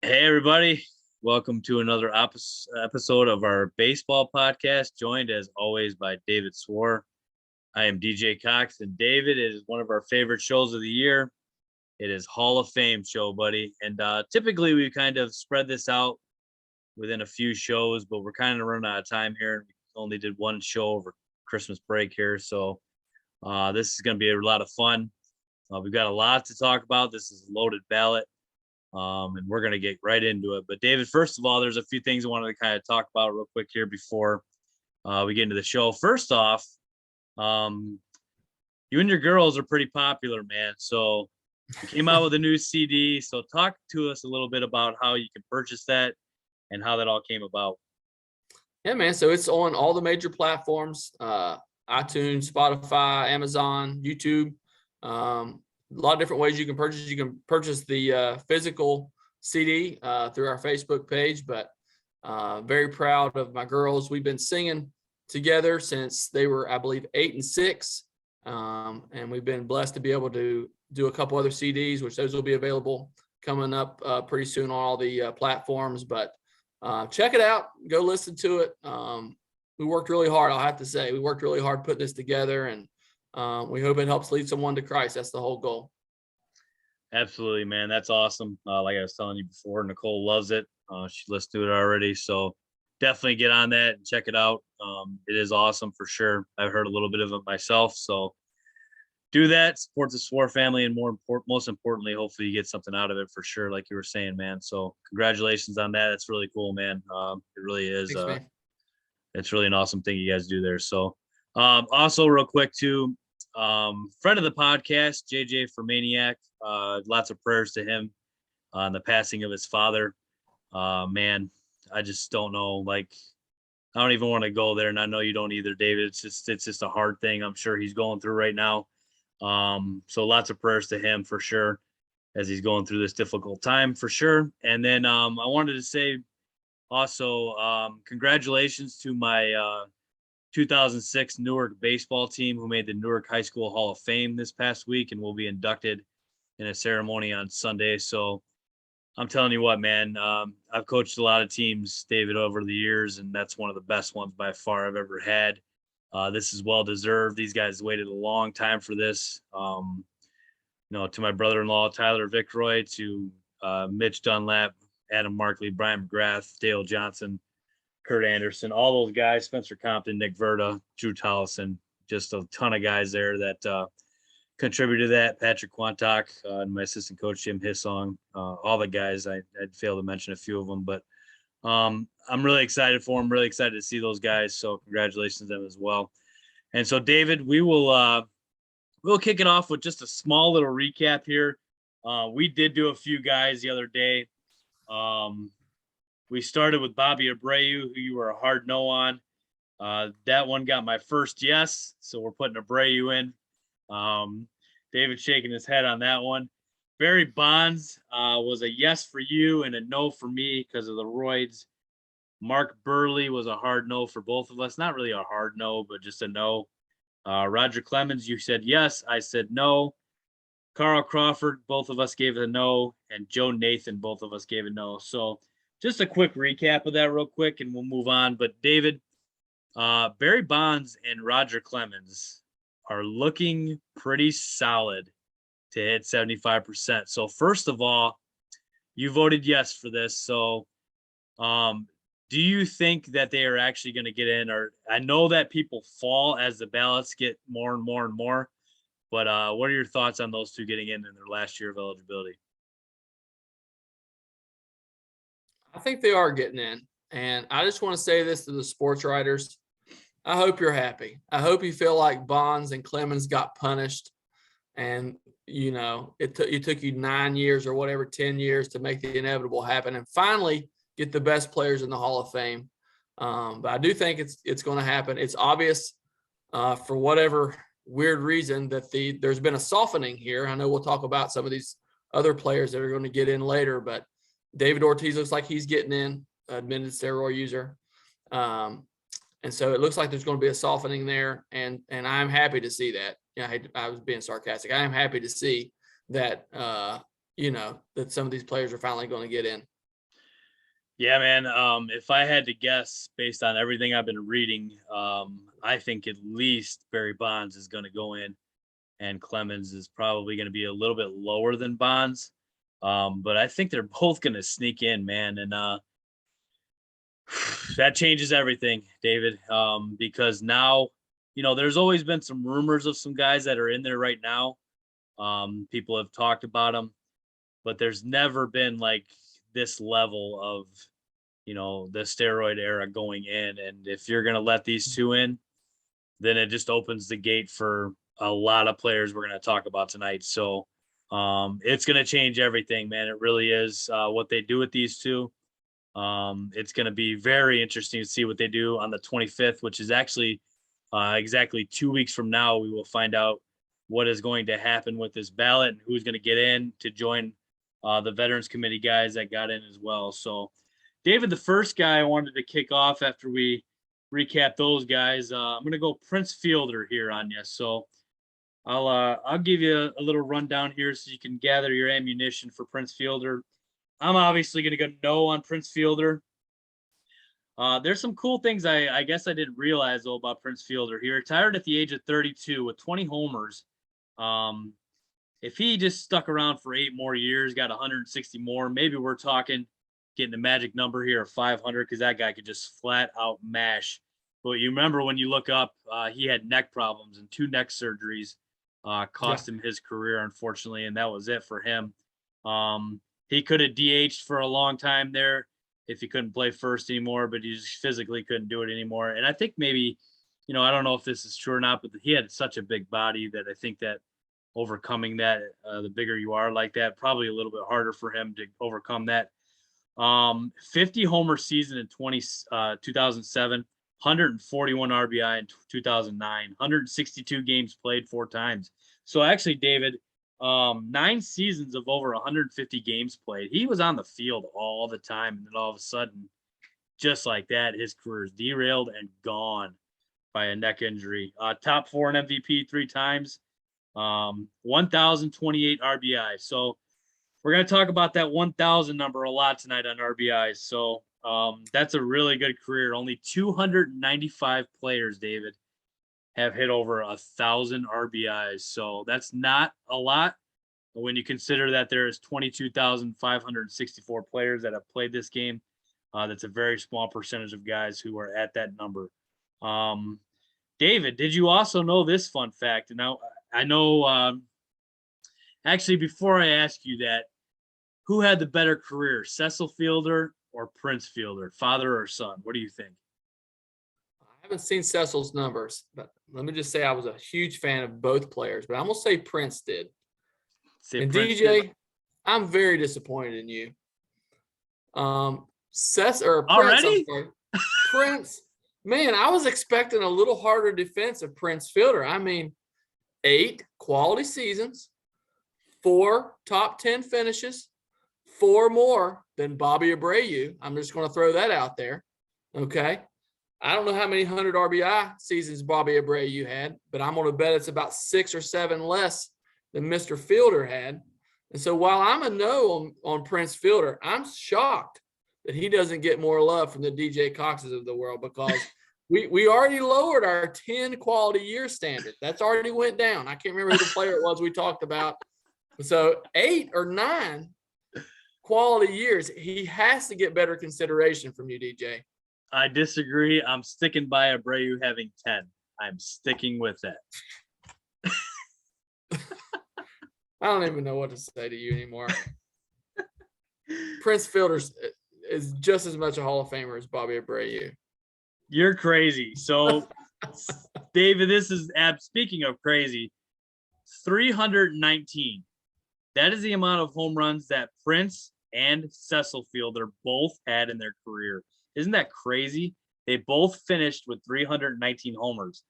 Hey, everybody. Welcome to another episode of our baseball podcast, joined as always by David Swor. I am DJ Cox, and David is one of our favorite shows of the year. It is Hall of Fame show, buddy. And typically we kind of spread this out within a few shows, but we're kind of running out of time here. We only did one show over Christmas break here. So this is going to be a lot of fun. We've got a lot to talk about. This is a loaded ballot. And we're going to get right into it. But David, first of all, there's a few things I wanted to kind of talk about real quick here before we get into the show. First off, you and your girls are pretty popular, man. So you came out with a new CD. So talk to us a little bit about how you can purchase that and how that all came about. Yeah, man. So it's on all the major platforms, iTunes, Spotify, Amazon, YouTube. A lot of different ways you can purchase. You can purchase the physical CD through our Facebook page, but very proud of my girls. We've been singing together since they were, I believe, 8 and 6. And we've been blessed to be able to do a couple other CDs, which those will be available coming up pretty soon on all the platforms. But check it out. Go listen to it. We worked really hard, I'll have to say. We worked really hard putting this together, and we hope it helps lead someone to Christ. That's the whole goal. Absolutely, man. That's awesome. Like I was telling you before, Nicole loves it. She listened to it already. So definitely get on that and check it out. It is awesome for sure. I've heard a little bit of it myself. So do that, support the Swor family, and most importantly, hopefully you get something out of it for sure, like you were saying, man. So congratulations on that. That's really cool, man. It really is. Thanks, It's really an awesome thing you guys do there. So also real quick too, friend of the podcast, JJ for Maniac, lots of prayers to him on the passing of his father. Man, I just don't know. Like, I don't even want to go there. And I know you don't either, David. It's just a hard thing I'm sure he's going through right now. So lots of prayers to him for sure, as he's going through this difficult time for sure. And then, I wanted to say also, congratulations to my, 2006 Newark baseball team, who made the Newark High School Hall of Fame this past week and will be inducted in a ceremony on Sunday. So I'm telling you what, man, I've coached a lot of teams, David, over the years, and that's one of the best ones by far I've ever had. This is well deserved. These guys waited a long time for this. To my brother-in-law, Tyler Vickroy, to Mitch Dunlap, Adam Markley, Brian McGrath, Dale Johnson, Kurt Anderson, all those guys, Spencer Compton, Nick Verda, Drew Tollison, just a ton of guys there that contributed to that. Patrick Quantock, and my assistant coach, Jim Hissong, all the guys. I'd fail to mention a few of them, but I'm really excited for them, really excited to see those guys. So congratulations to them as well. And so, David, we'll kick it off with just a small little recap here. We did do a few guys the other day. We started with Bobby Abreu, who you were a hard no on. That one got my first yes, so we're putting Abreu in. David shaking his head on that one. Barry Bonds was a yes for you and a no for me because of the roids. Mark Burley was a hard no for both of us. Not really a hard no, but just a no. Roger Clemens, you said yes. I said no. Carl Crawford, both of us gave it a no. And Joe Nathan, both of us gave a no. So just a quick recap of that real quick, and we'll move on. But David, Barry Bonds and Roger Clemens are looking pretty solid to hit 75%. So first of all, you voted yes for this. So do you think that they are actually going to get in? Or I know that people fall as the ballots get more and more and more, but what are your thoughts on those two getting in their last year of eligibility? I think they are getting in. And I just want to say this to the sports writers. I hope you're happy. I hope you feel like Bonds and Clemens got punished. And, it took you 9 years or whatever, 10 years to make the inevitable happen and finally get the best players in the Hall of Fame. But I do think it's going to happen. It's obvious for whatever weird reason that there's been a softening here. I know we'll talk about some of these other players that are going to get in later, but David Ortiz looks like he's getting in, admitted steroid user. And so it looks like there's going to be a softening there. And I'm happy to see that. I was being sarcastic. I am happy to see that, that some of these players are finally going to get in. Yeah, man. If I had to guess based on everything I've been reading, I think at least Barry Bonds is going to go in, and Clemens is probably going to be a little bit lower than Bonds. But I think they're both going to sneak in, man. And that changes everything, David. Because now, there's always been some rumors of some guys that are in there right now. People have talked about them, but there's never been like this level of, the steroid era going in. And if you're going to let these two in, then it just opens the gate for a lot of players we're going to talk about tonight. So it's going to change everything, man. It really is what they do with these two. It's going to be very interesting to see what they do on the 25th, which is actually exactly 2 weeks from now. We will find out what is going to happen with this ballot and who's going to get in to join the Veterans Committee guys that got in as well. So, David, the first guy I wanted to kick off after we recap those guys, I'm going to go Prince Fielder here on you. So I'll give you a little rundown here so you can gather your ammunition for Prince Fielder. I'm obviously going to go no on Prince Fielder. There's some cool things I guess I didn't realize though about Prince Fielder. He retired at the age of 32 with 20 homers. If he just stuck around for 8 more years, got 160 more, maybe we're talking getting the magic number here of 500, because that guy could just flat out mash. But you remember when you look up, he had neck problems and 2 neck surgeries cost him his career, unfortunately, and that was it for him. He could have DH'd for a long time there if he couldn't play first anymore, but he just physically couldn't do it anymore. And I think maybe, I don't know if this is true or not, but he had such a big body that I think that overcoming that, the bigger you are like that, probably a little bit harder for him to overcome that. 50 homer season in 2007, 141 RBI in 2009, 162 games played 4 times. So actually, David, 9 seasons of over 150 games played. He was on the field all the time, and then all of a sudden, just like that, his career is derailed and gone by a neck injury. Top 4 in MVP 3 times, 1,028 RBI. So we're going to talk about that 1,000 number a lot tonight on RBIs. So that's a really good career. Only 295 players, David, have hit over 1,000 RBIs. So that's not a lot. But when you consider that there's 22,564 players that have played this game, that's a very small percentage of guys who are at that number. David, did you also know this fun fact? And now I know, actually, before I ask you that, who had the better career, Cecil Fielder or Prince Fielder, father or son? What do you think? I haven't seen Cecil's numbers, but let me just say I was a huge fan of both players, but I'm going to say Prince did. And Prince DJ, did. I'm very disappointed in you. Prince, Already? Prince, man, I was expecting a little harder defense of Prince Fielder. I mean, 8 quality seasons, 4 top 10 finishes, 4 more than Bobby Abreu. I'm just going to throw that out there. Okay. I don't know how many 100 RBI seasons Bobby Abreu had, but I'm going to bet it's about 6 or 7 less than Mr. Fielder had. And so while I'm a no on Prince Fielder, I'm shocked that he doesn't get more love from the DJ Coxes of the world, because we already lowered our 10 quality year standard. That's already went down. I can't remember who the player it was we talked about. So 8 or 9 quality years, he has to get better consideration from you, DJ. I disagree. I'm sticking by Abreu having 10. I'm sticking with that. I don't even know what to say to you anymore. Prince Fielder is just as much a Hall of Famer as Bobby Abreu. You're crazy. So, David, this is speaking of crazy, 319. That is the amount of home runs that Prince and Cecil Fielder both had in their career. Isn't that crazy? They both finished with 319 homers.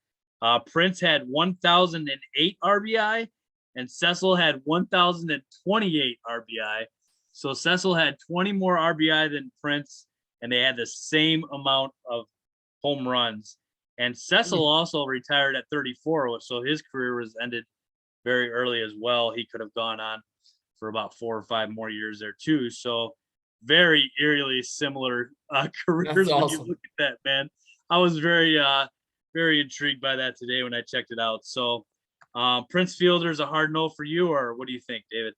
Prince had 1,008 RBI, and Cecil had 1,028 RBI. So Cecil had 20 more RBI than Prince, and they had the same amount of home runs. And Cecil also retired at 34, so his career was ended very early as well. He could have gone on for about 4 or 5 more years there too. So very eerily similar careers. That's When you awesome. look at that, man. I was very intrigued by that today when I checked it out. So Prince Fielder's a hard no for you, or what do you think, David?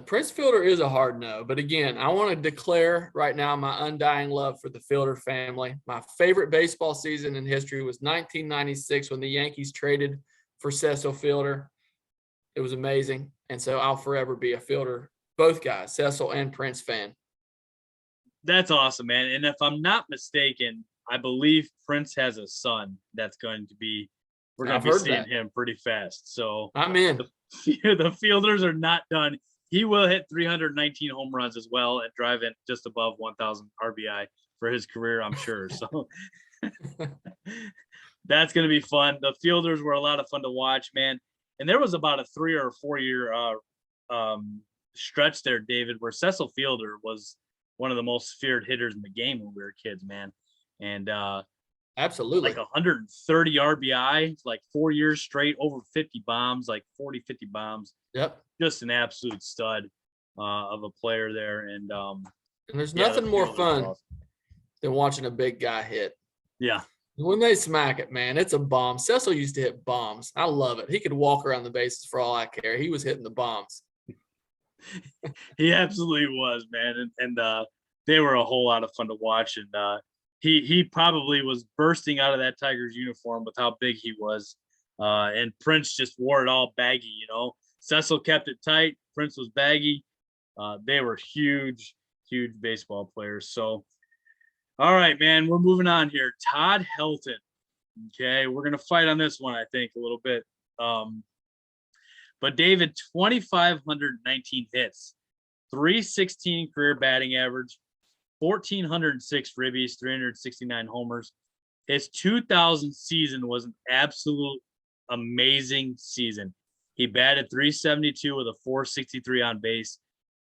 Prince Fielder is a hard no, but again, I want to declare right now my undying love for the Fielder family. My favorite baseball season in history was 1996 when the Yankees traded for Cecil Fielder. It was amazing, and so I'll forever be a Fielder, both guys, Cecil and Prince fan. That's awesome, man. And if I'm not mistaken, I believe Prince has a son that's going to be, we're going I've to be heard seeing that. him pretty fast. So I'm in. the Fielders are not done. He will hit 319 home runs as well and drive in just above 1,000 RBI for his career, I'm sure. So that's going to be fun. The Fielders were a lot of fun to watch, man. And there was about a 3 or 4 year stretch there, David, where Cecil Fielder was one of the most feared hitters in the game when we were kids, man. And Absolutely. like 130 RBI, like 4 years straight, over 50 bombs, like 40, 50 bombs. Yep. Just an absolute stud of a player there. And there's nothing more fun awesome. than watching a big guy hit. Yeah. When they smack it, man, it's a bomb. Cecil used to hit bombs. I love it. He could walk around the bases for all I care. He was hitting the bombs. He absolutely was, man. And they were a whole lot of fun to watch. And he probably was bursting out of that Tigers uniform with how big he was. And Prince just wore it all baggy, you know. Cecil kept it tight. Prince was baggy. They were huge baseball players. So, all right, man, we're moving on here. Todd Hilton. Okay, we're going to fight on this one, I think, a little bit. But David, 2,519 hits, 316 career batting average, 1,406 ribbies, 369 homers. His 2000 season was an absolute amazing season. He batted 372 with a 463 on base,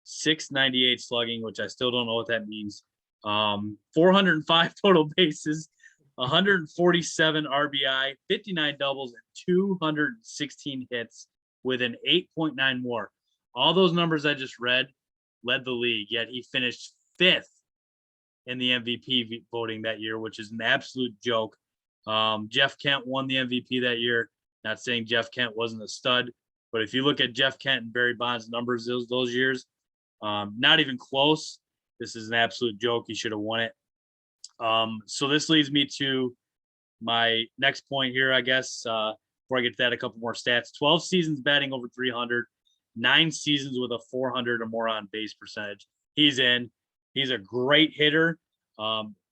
698 slugging, which I still don't know what that means. 405 total bases, 147 RBI, 59 doubles, and 216 hits with an 8.9 WAR. All those numbers I just read led the league, yet he finished 5th in the MVP voting that year, which is an absolute joke. Jeff Kent won the MVP that year. Not saying Jeff Kent wasn't a stud, but if you look at Jeff Kent and Barry Bonds' numbers those years, not even close. This is an absolute joke. He should have won it. So this leads me to my next point here, I guess. Before I get to that, a couple more stats. 12 seasons batting over 300, 9 seasons with a 400 or more on base percentage. He's in. He's a great hitter.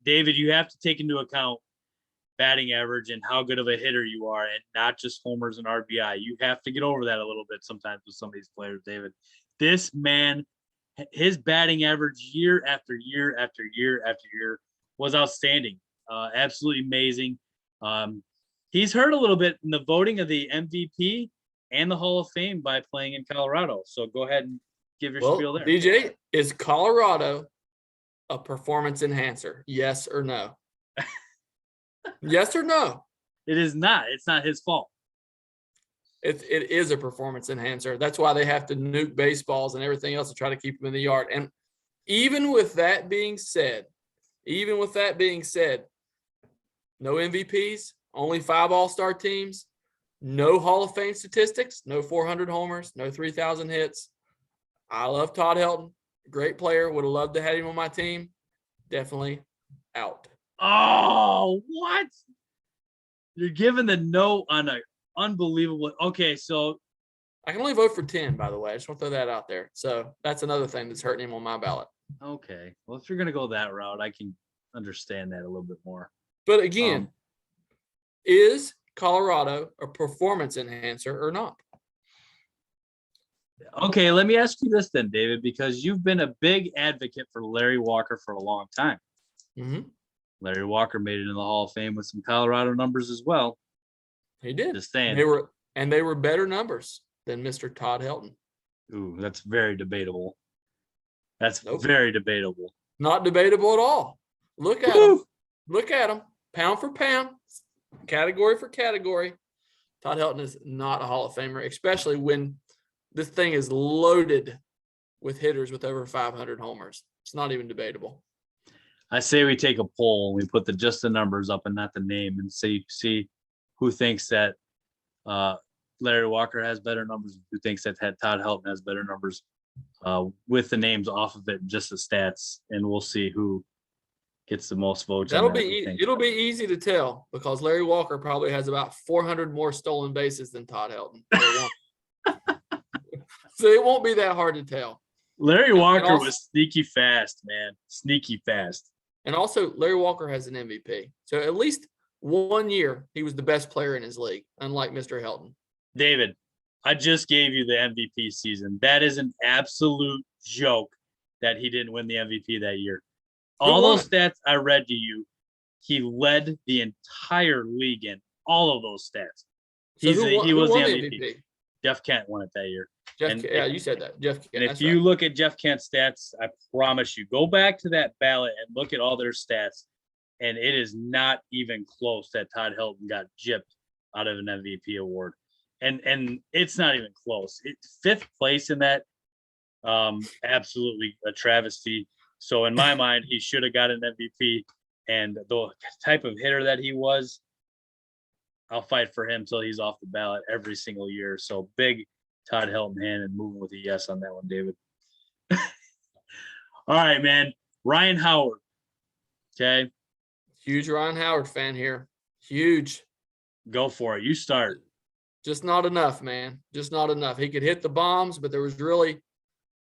David, you have to take into account batting average and how good of a hitter you are, and not just homers and RBI. You have to get over that a little bit sometimes with some of these players, David. This man, his batting average year after year after year after year was outstanding. Absolutely amazing. He's hurt a little bit in the voting of the MVP and the Hall of Fame by playing in Colorado. So go ahead and give your spiel there. DJ, is Colorado a performance enhancer? Yes or no? Yes or no? It is not. It's not his fault. It is a performance enhancer. That's why they have to nuke baseballs and everything else to try to keep them in the yard. And even with that being said, no MVPs, only 5 all-star teams, no Hall of Fame statistics, no 400 homers, no 3,000 hits. I love Todd Hilton. Great player. Would have loved to have him on my team. Definitely out. Oh, what? You're giving the no on a unbelievable. Okay, so I can only vote for 10, by the way. I just want to throw that out there. So that's another thing that's hurting him on my ballot. okay. Well, if you're gonna go that route, I can understand that a little bit more. But again, is Colorado a performance enhancer or not? Okay, let me ask you this then, David, because you've been a big advocate for Larry Walker for a long time. Mm-hmm. Larry Walker made it in the Hall of Fame with some Colorado numbers as well. He did. Just saying. They were better numbers than Mr. Todd Hilton. Ooh, that's very debatable. That's very debatable. Not debatable at all. Look at him. Look at him. Pound for pound, category for category. Todd Hilton is not a Hall of Famer, especially when this thing is loaded with hitters with over 500 homers. It's not even debatable. I say we take a poll and we put just the numbers up and not the name, and see who thinks that Larry Walker has better numbers, who thinks that Todd Hilton has better numbers, with the names off of it, just the stats, and we'll see who gets the most votes. It'll be easy to tell because Larry Walker probably has about 400 more stolen bases than Todd Hilton. So it won't be that hard to tell. Larry Walker was sneaky fast, man. Sneaky fast. And also, Larry Walker has an MVP. So at least 1 year, he was the best player in his league, unlike Mr. Hilton. David, I just gave you the MVP season. That is an absolute joke that he didn't win the MVP that year. All those stats I read to you, he led the entire league in all of those stats. He was the MVP. Jeff Kent won it that year. You said that. Jeff Kent. And if you look at Jeff Kent's stats, I promise you, go back to that ballot and look at all their stats, and it is not even close that Todd Hilton got gypped out of an MVP award. And it's not even close. It's 5th place in that, absolutely a travesty. So in my mind, he should have got an MVP. And the type of hitter that he was, I'll fight for him till he's off the ballot every single year. So big Todd Hilton hand and moving with a yes on that one, David. All right, man. Ryan Howard. Okay. Huge Ryan Howard fan here. Huge. Go for it. You start. Just not enough, man. Just not enough. He could hit the bombs, but there was really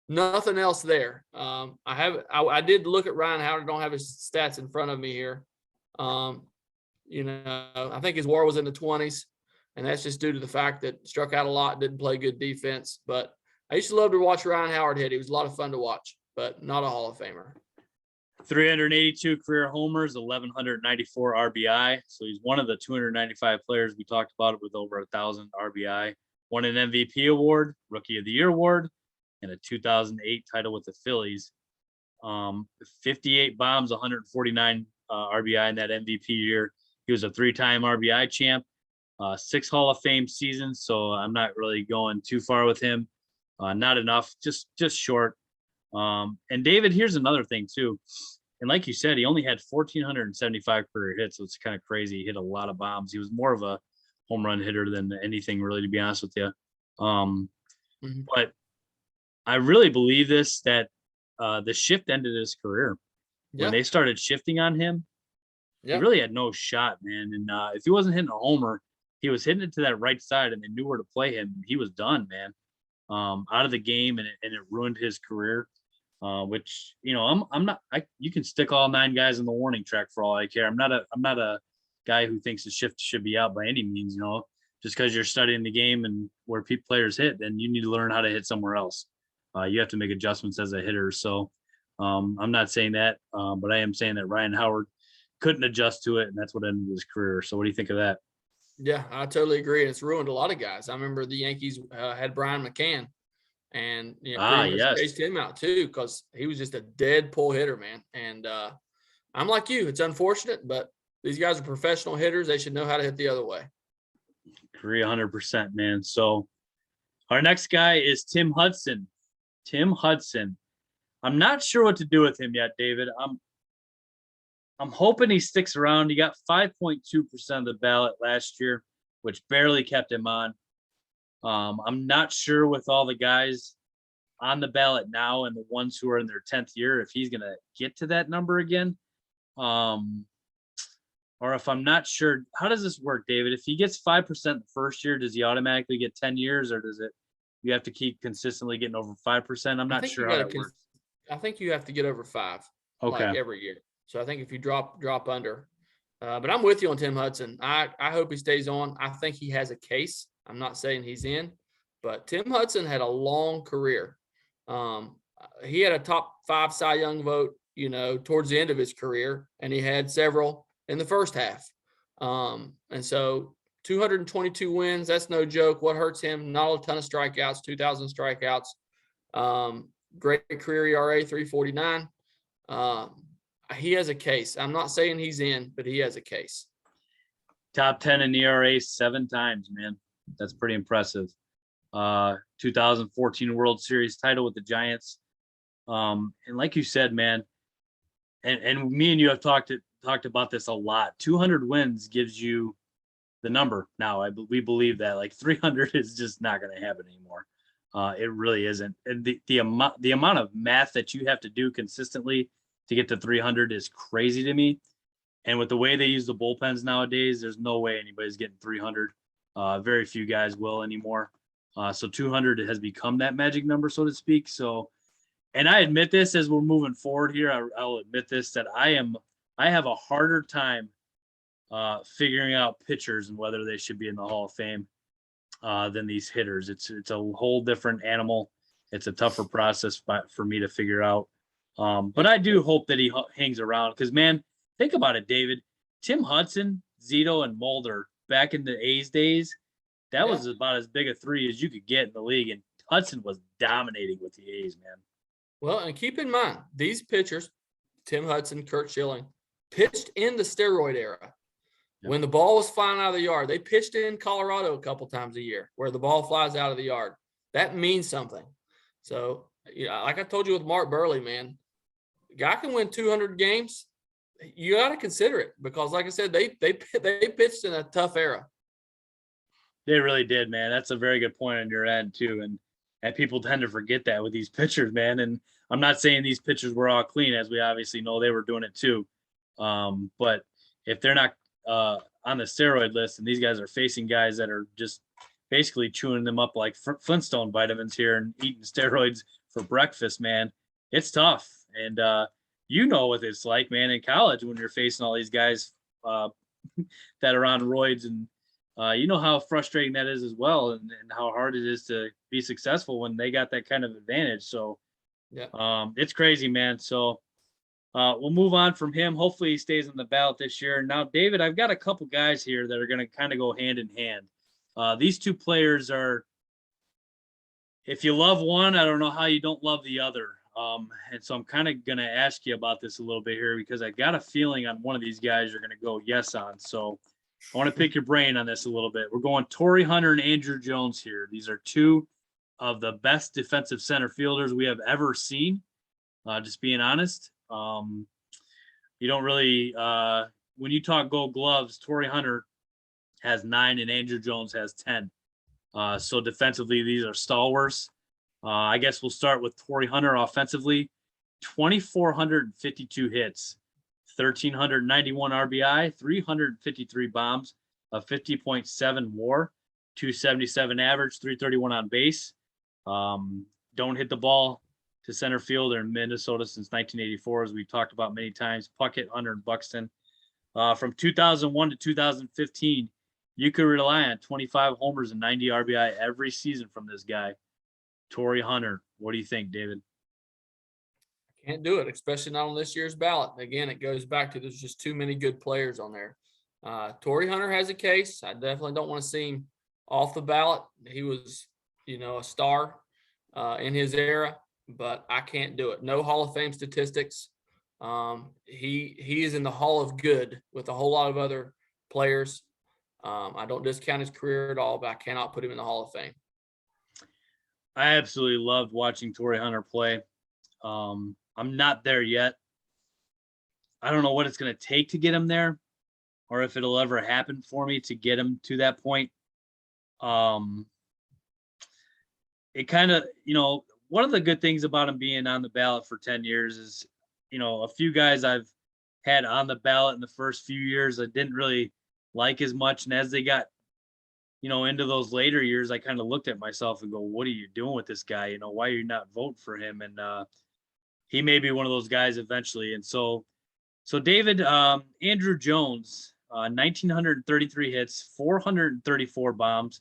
nothing else there. I did look at Ryan Howard. I don't have his stats in front of me here. I think his WAR was in the 20s, and that's just due to the fact that struck out a lot, didn't play good defense. But I used to love to watch Ryan Howard hit. He was a lot of fun to watch, but not a Hall of Famer. 382 career homers, 1,194 RBI. So he's one of the 295 players we talked about with over 1,000 RBI. Won an MVP award, Rookie of the Year award, and a 2008 title with the Phillies. 58 bombs, 149 RBI in that MVP year. He was a 3-time RBI champ, 6 Hall of Fame seasons. So I'm not really going too far with him. Not enough, just short. And David, here's another thing too. And like you said, he only had 1,475 career hits. So it's kind of crazy. He hit a lot of bombs. He was more of a home run hitter than anything, really, to be honest with you. But I really believe that the shift ended his career. When they started shifting on him, he really had no shot, man. And if he wasn't hitting a homer, he was hitting it to that right side, and they knew where to play him. He was done, man. Out of the game, and it ruined his career. Which, I'm not. You can stick all 9 guys in the warning track for all I care. I'm not a guy who thinks the shift should be out by any means. Just because you're studying the game and where players hit, then you need to learn how to hit somewhere else. You have to make adjustments as a hitter. So I'm not saying that, but I am saying that Ryan Howard couldn't adjust to it, and that's what ended his career. So what do you think of that? Yeah, I totally agree. It's ruined a lot of guys. I remember the Yankees had Brian McCann, and chased him out too because he was just a dead pull hitter, man. And I'm like you. It's unfortunate, but these guys are professional hitters. They should know how to hit the other way. Agree 100%, man. So our next guy is Tim Hudson. Tim Hudson. I'm not sure what to do with him yet, David. I'm hoping he sticks around. He got 5.2% of the ballot last year, which barely kept him on. I'm not sure with all the guys on the ballot now and the ones who are in their 10th year, if he's going to get to that number again. Or if I'm not sure, how does this work, David? If he gets 5% the first year, does he automatically get 10 years, or you have to keep consistently getting over 5%? I'm not sure how that works. I think you have to get over 5 like every year. So I think if you drop under, but I'm with you on Tim Hudson. I hope he stays on. I think he has a case. I'm not saying he's in, but Tim Hudson had a long career. He had a top 5 Cy Young vote, towards the end of his career, and he had several in the first half. And so 222 wins, that's no joke. What hurts him? Not a ton of strikeouts, 2,000 strikeouts. Great career ERA, 3.49. He has a case. I'm not saying he's in, but he has a case. Top 10 in ERA 7 times, man. That's pretty impressive. 2014 World Series title with the Giants. And like you said, man, and me and you have talked about this a lot. 200 wins gives you the number now. We believe that like 300 is just not going to happen anymore. It really isn't. And the amount of math that you have to do consistently to get to 300 is crazy to me. And with the way they use the bullpens nowadays, there's no way anybody's getting 300. Very few guys will anymore. So 200 has become that magic number, so to speak. So, and I admit this as we're moving forward here. I'll admit this, that I have a harder time figuring out pitchers and whether they should be in the Hall of Fame than these hitters. It's a whole different animal. It's a tougher process for me to figure out. But I do hope that he hangs around because, man, think about it, David. Tim Hudson, Zito, and Mulder back in the A's days, that was about as big a three as you could get in the league. And Hudson was dominating with the A's, man. Well, and keep in mind, these pitchers, Tim Hudson, Kurt Schilling, pitched in the steroid era. Yep. When the ball was flying out of the yard, they pitched in Colorado a couple times a year where the ball flies out of the yard. That means something. So, like I told you with Mark Burley, man, the guy can win 200 games. You got to consider it because, like I said, they pitched in a tough era. They really did, man. That's a very good point on your end too, and people tend to forget that with these pitchers, man. And I'm not saying these pitchers were all clean, as we obviously know they were doing it too. But if they're not on the steroid list, and these guys are facing guys that are just basically chewing them up like Flintstone vitamins here and eating steroids for breakfast, man, it's tough. And you know what it's like, man, in college when you're facing all these guys that are on roids, and you know how frustrating that is as well, and how hard it is to be successful when they got that kind of advantage. So it's crazy, man. So we'll move on from him. Hopefully he stays on the ballot this year. Now, David, I've got a couple guys here that are going to kind of go hand in hand. These two players are, if you love one, I don't know how you don't love the other. And so I'm kind of going to ask you about this a little bit here because I got a feeling on one of these guys you're going to go yes on. So I want to pick your brain on this a little bit. We're going Tory Hunter and Andrew Jones here. These are two of the best defensive center fielders we have ever seen. Just being honest. You don't really, when you talk Gold Gloves, Tory Hunter has 9 and Andrew Jones has 10. So defensively, these are stalwarts. I guess we'll start with Tory Hunter offensively. 2,452 hits, 1,391 RBI, 353 bombs, a 50.7 WAR, 277 average, 331 on base. Don't hit the ball to center field in Minnesota since 1984, as we've talked about many times. Puckett, Hunter, and Buxton. From 2001 to 2015, you could rely on 25 homers and 90 RBI every season from this guy. Tory Hunter, what do you think, David? Can't do it, especially not on this year's ballot. Again, it goes back to there's just too many good players on there. Tory Hunter has a case. I definitely don't want to see him off the ballot. He was, a star in his era, but I can't do it. No Hall of Fame statistics. He is in the Hall of Good with a whole lot of other players. I don't discount his career at all, but I cannot put him in the Hall of Fame. I absolutely loved watching Tory Hunter play. I'm not there yet. I don't know what it's going to take to get him there, or if it'll ever happen for me to get him to that point. It kind of, one of the good things about him being on the ballot for 10 years is, a few guys I've had on the ballot in the first few years I didn't really like as much. And as they got, into those later years, I kind of looked at myself and go, what are you doing with this guy? Why are you not voting for him? And he may be one of those guys eventually. And so David, Andrew Jones, 1,933 hits, 434 bombs,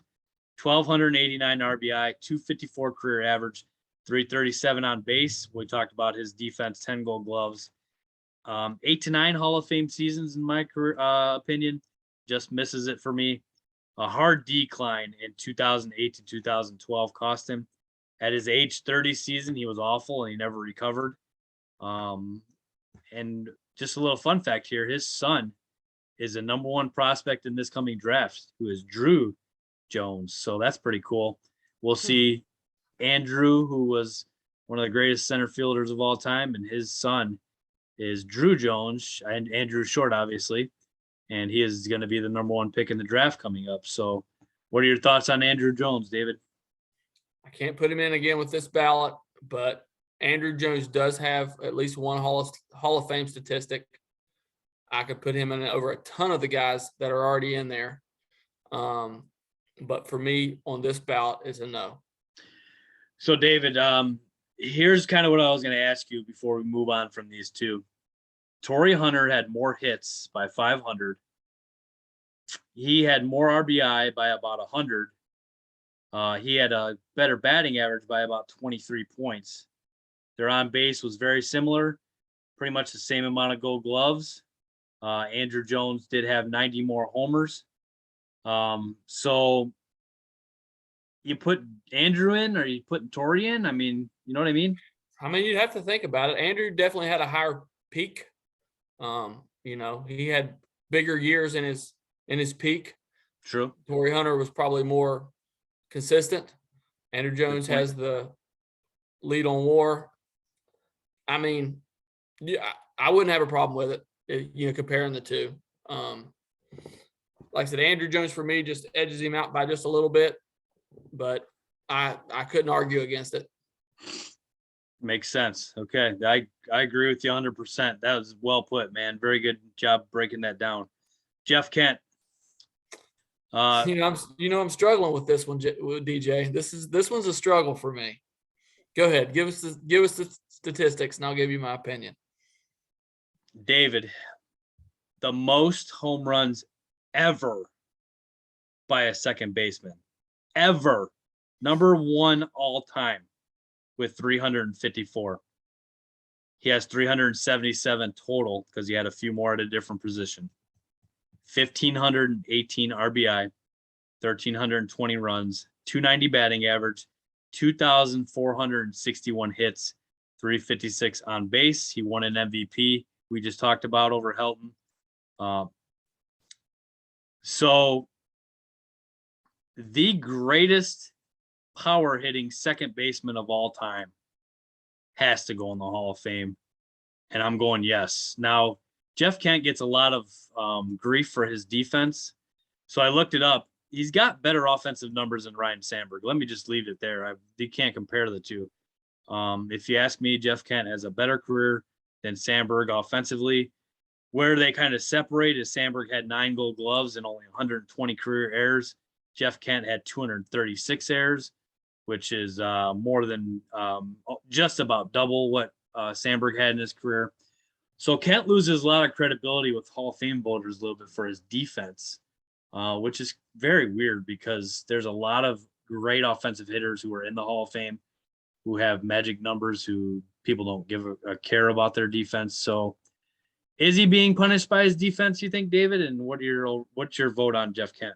1,289 RBI, 254 career average, 337 on base. We talked about his defense, 10 Gold Gloves, 8 to 9 Hall of Fame seasons in my career, opinion. Just misses it for me. A hard decline in 2008 to 2012 cost him. At his age 30 season, he was awful and he never recovered. And just a little fun fact here, his son is the number 1 prospect in this coming draft, who is Drew Jones. So that's pretty cool. We'll see Andrew, who was one of the greatest center fielders of all time, and his son is Drew Jones and Andrew Short, obviously, and he is going to be the number 1 pick in the draft coming up. So, what are your thoughts on Andrew Jones, David? I can't put him in again with this ballot, but Andrew Jones does have at least one Hall of Fame statistic. I could put him in over a ton of the guys that are already in there. But for me on this ballot is a no. So, David, here's kind of what I was going to ask you before we move on from these two. Tory Hunter had more hits by 500. He had more RBI by about 100. He had a better batting average by about 23 points. Their on base was very similar, pretty much the same amount of Gold Gloves. Andrew Jones did have 90 more homers. So you put Andrew in, or you put Tory in? I mean, you know what I mean? I mean, you'd have to think about it. Andrew definitely had a higher peak. He had bigger years in his peak. True. Tory Hunter was probably more consistent. Andrew Jones has the lead on WAR. I mean, yeah, I wouldn't have a problem with it, comparing the two. Like I said, Andrew Jones for me just edges him out by just a little bit, but I couldn't argue against it. Makes sense. Okay. I agree with you 100%. That was well put, man. Very good job breaking that down. Jeff Kent. I'm struggling with this one, DJ. This one's a struggle for me. Go ahead. Give us the statistics and I'll give you my opinion. David, the most home runs ever by a second baseman. Ever. Number 1 all time with 354. He has 377 total because he had a few more at a different position. 1,518 RBI, 1,320 runs, 290 batting average, 2,461 hits, 356 on base. He won an MVP. We just talked about over Hilton. So the greatest power hitting second baseman of all time has to go in the Hall of Fame. And I'm going yes. Now, Jeff Kent gets a lot of grief for his defense. So I looked it up. He's got better offensive numbers than Ryne Sandberg. Let me just leave it there. You can't compare the two. If you ask me, Jeff Kent has a better career than Sandberg offensively. Where they kind of separate is Sandberg had 9 Gold Gloves and only 120 career errors. Jeff Kent had 236 errors, which is more than just about double what Sandberg had in his career. So Kent loses a lot of credibility with Hall of Fame voters a little bit for his defense, which is very weird because there's a lot of great offensive hitters who are in the Hall of Fame who have magic numbers who people don't give a care about their defense. So is he being punished by his defense, you think, David? And what's your vote on Jeff Kent?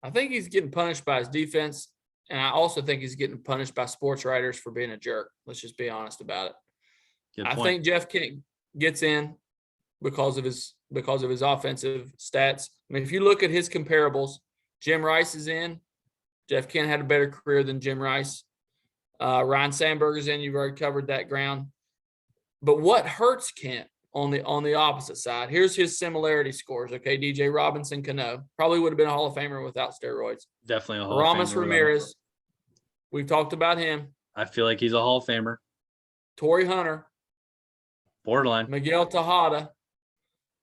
I think he's getting punished by his defense. And I also think he's getting punished by sports writers for being a jerk. Let's just be honest about it. Good I point. think Jeff Kent gets in because of his offensive stats. I mean, if you look at his comparables, Jim Rice is in. Jeff Kent had a better career than Jim Rice. Ryne Sandberg is in. You've already covered that ground. But what hurts Kent on the opposite side? Here's his similarity scores. Okay, DJ Robinson Cano probably would have been a Hall of Famer without steroids. Definitely a Hall of Famer. Ramos Ramirez. We've talked about him. I feel like he's a Hall of Famer. Tory Hunter. Borderline. Miguel Tejada.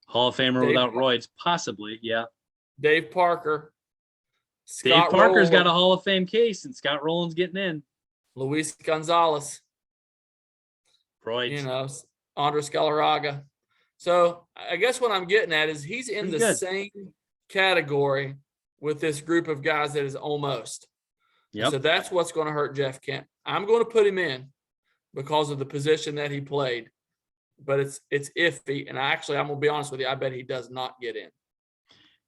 Hall of Famer without roids, possibly, yeah. Dave Parker. Dave Parker's got a Hall of Fame case, and Scott Rollins getting in. Luis Gonzalez. Roids. Andres Galarraga. So I guess what I'm getting at is he's in the same category with this group of guys that is almost. Yep. So that's what's going to hurt Jeff Kent. I'm going to put him in because of the position that he played, but it's iffy. And I'm going to be honest with you, I bet he does not get in.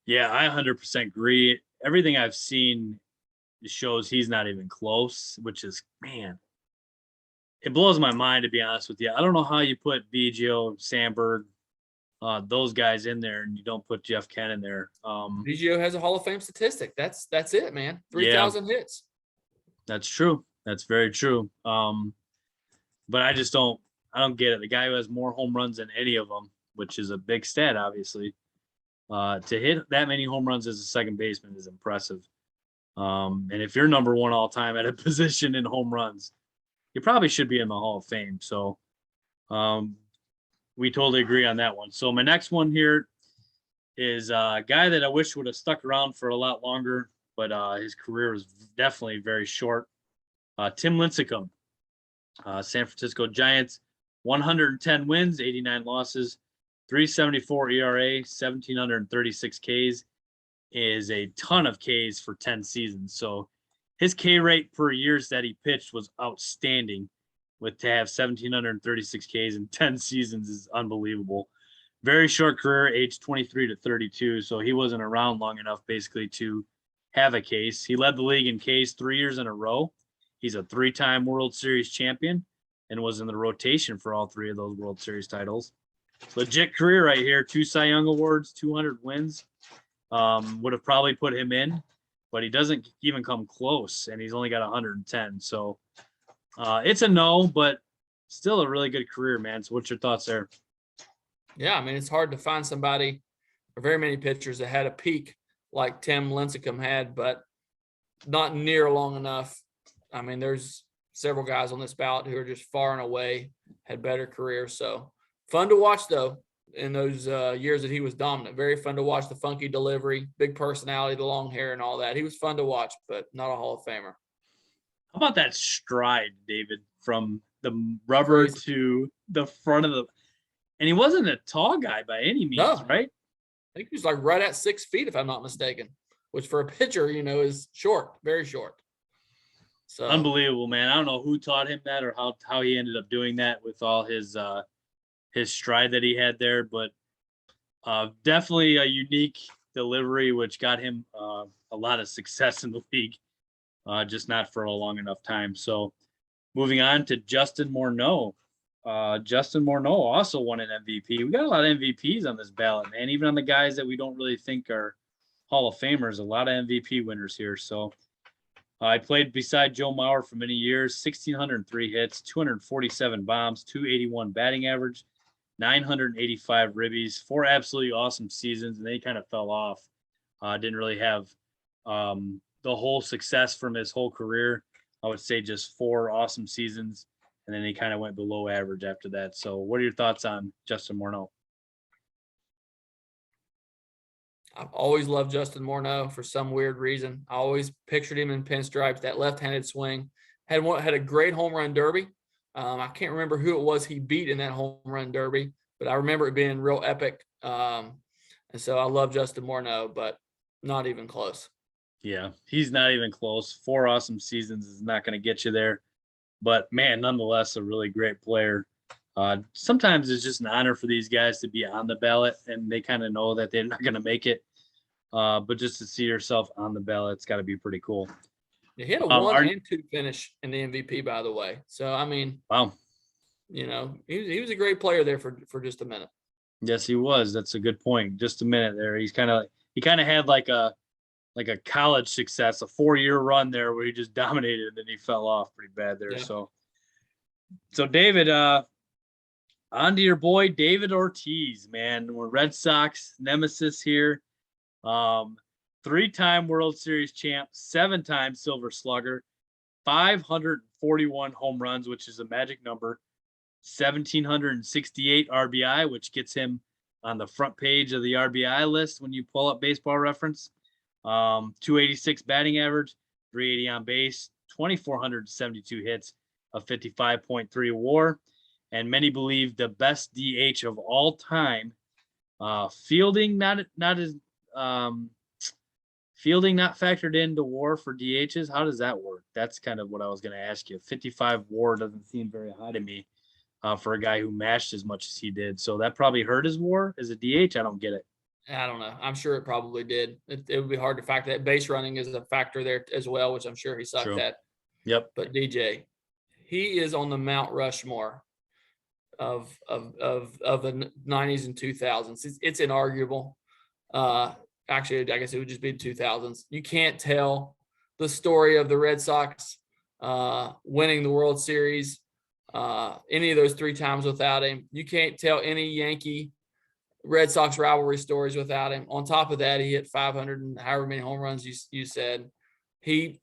Yeah, I 100% agree. Everything I've seen shows he's not even close, which is, man, it blows my mind, to be honest with you. I don't know how you put Biggio, Sandberg, those guys in there, and you don't put Jeff Kent in there. Biggio has a Hall of Fame statistic. That's it, man. 3,000 hits. That's true. That's very true. but I don't get it. The guy who has more home runs than any of them, which is a big stat, obviously, to hit that many home runs as a second baseman is impressive. And if you're number one all time at a position in home runs, you probably should be in the Hall of Fame. So we totally agree on that one. So my next one here is a guy that I wish would have stuck around for a lot longer, but his career was definitely very short. Tim Lincecum, San Francisco Giants, 110 wins, 89 losses, 3.74 ERA, 1,736 Ks is a ton of Ks for 10 seasons. So his K rate per years that he pitched was outstanding. To have 1,736 Ks in 10 seasons is unbelievable. Very short career, age 23 to 32. So he wasn't around long enough basically to have a case. He led the league in Ks 3 years in a row. He's a 3-time World Series champion and was in the rotation for all 3 of those World Series titles. Legit career right here. 2 Cy Young Awards, 200 wins. Would have probably put him in, but he doesn't even come close, and he's only got 110. So it's a no, but still a really good career, man. So what's your thoughts there? Yeah, I mean, it's hard to find somebody or very many pitchers that had a peak like Tim Lincecum had, but not near long enough. I mean, there's several guys on this ballot who are just far and away had better careers. So fun to watch, though, in those years that he was dominant. Very fun to watch, the funky delivery, big personality, the long hair and all that. He was fun to watch, but not a Hall of Famer. How about that stride, David, from the rubber to the front of the – and he wasn't a tall guy by any means, No. right? I think he was like right at 6 feet, if I'm not mistaken, which for a pitcher, is short, very short. So unbelievable, man. I don't know who taught him that or how he ended up doing that with all his stride that he had there, but definitely a unique delivery, which got him a lot of success in the league, just not for a long enough time. So moving on to Justin Morneau. Justin Morneau also won an MVP. We got a lot of MVPs on this ballot, man. Even on the guys that we don't really think are Hall of Famers, a lot of MVP winners here. So I played beside Joe Mauer for many years, 1,603 hits, 247 bombs, 281 batting average, 985 ribbies, 4 absolutely awesome seasons, and then he kind of fell off. Didn't really have the whole success from his whole career. I would say just 4 awesome seasons, and then he kind of went below average after that. So what are your thoughts on Justin Morneau? I've always loved Justin Morneau for some weird reason. I always pictured him in pinstripes, that left-handed swing. Had a great home run derby. I can't remember who it was he beat in that home run derby, but I remember it being real epic. And so I love Justin Morneau, but not even close. Yeah, he's not even close. 4 awesome seasons is not going to get you there. But, man, nonetheless, a really great player. Sometimes it's just an honor for these guys to be on the ballot, and they kind of know that they're not going to make it. But just to see yourself on the ballot, it's got to be pretty cool. He had a 1 and 2 finish in the MVP, by the way. So, I mean, wow, he was a great player there for just a minute. Yes, he was. That's a good point. Just a minute there. He kind of had like a college success, a 4-year run there where he just dominated and then he fell off pretty bad there. Yeah. So David, on to your boy David Ortiz, man. We're Red Sox nemesis here. 3-time World Series champ, 7-time Silver Slugger, 541 home runs, which is a magic number, 1,768 RBI, which gets him on the front page of the RBI list when you pull up Baseball Reference. 286 batting average, 380 on base, 2,472 hits, a 55.3 WAR, and many believe the best DH of all time. Fielding not factored into WAR for DHs. How does that work? That's kind of what I was going to ask you. 55 WAR doesn't seem very high to me for a guy who mashed as much as he did. So that probably hurt his WAR as a DH. I don't get it. I don't know. I'm sure it probably did. It would be hard to factor that. Base running is a factor there as well, which I'm sure he sucked True. at. Yep. But DJ, he is on the Mount Rushmore of the 90s and 2000s. It's inarguable. Actually, I guess it would just be 2000s. You can't tell the story of the Red Sox winning the World Series any of those 3 times without him. You can't tell any Yankee Red Sox rivalry stories without him. On top of that, he hit 500 and however many home runs you said. He,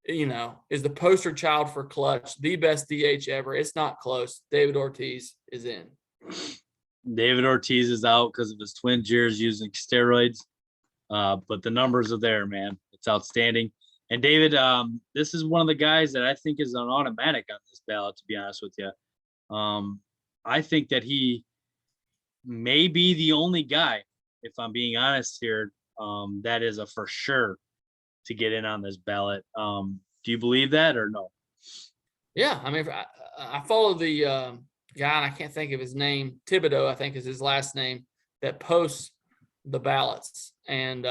is the poster child for clutch, the best DH ever. It's not close. David Ortiz is in. David Ortiz is out because of his twin years using steroids. But the numbers are there, man. It's outstanding. And David, this is one of the guys that I think is an automatic on this ballot, to be honest with you. I think that he may be the only guy, if I'm being honest here, that is a for sure to get in on this ballot. Do you believe that or no? Yeah, I mean, I follow the guy, and I can't think of his name. Thibodeau, I think is his last name, that posts the ballots. And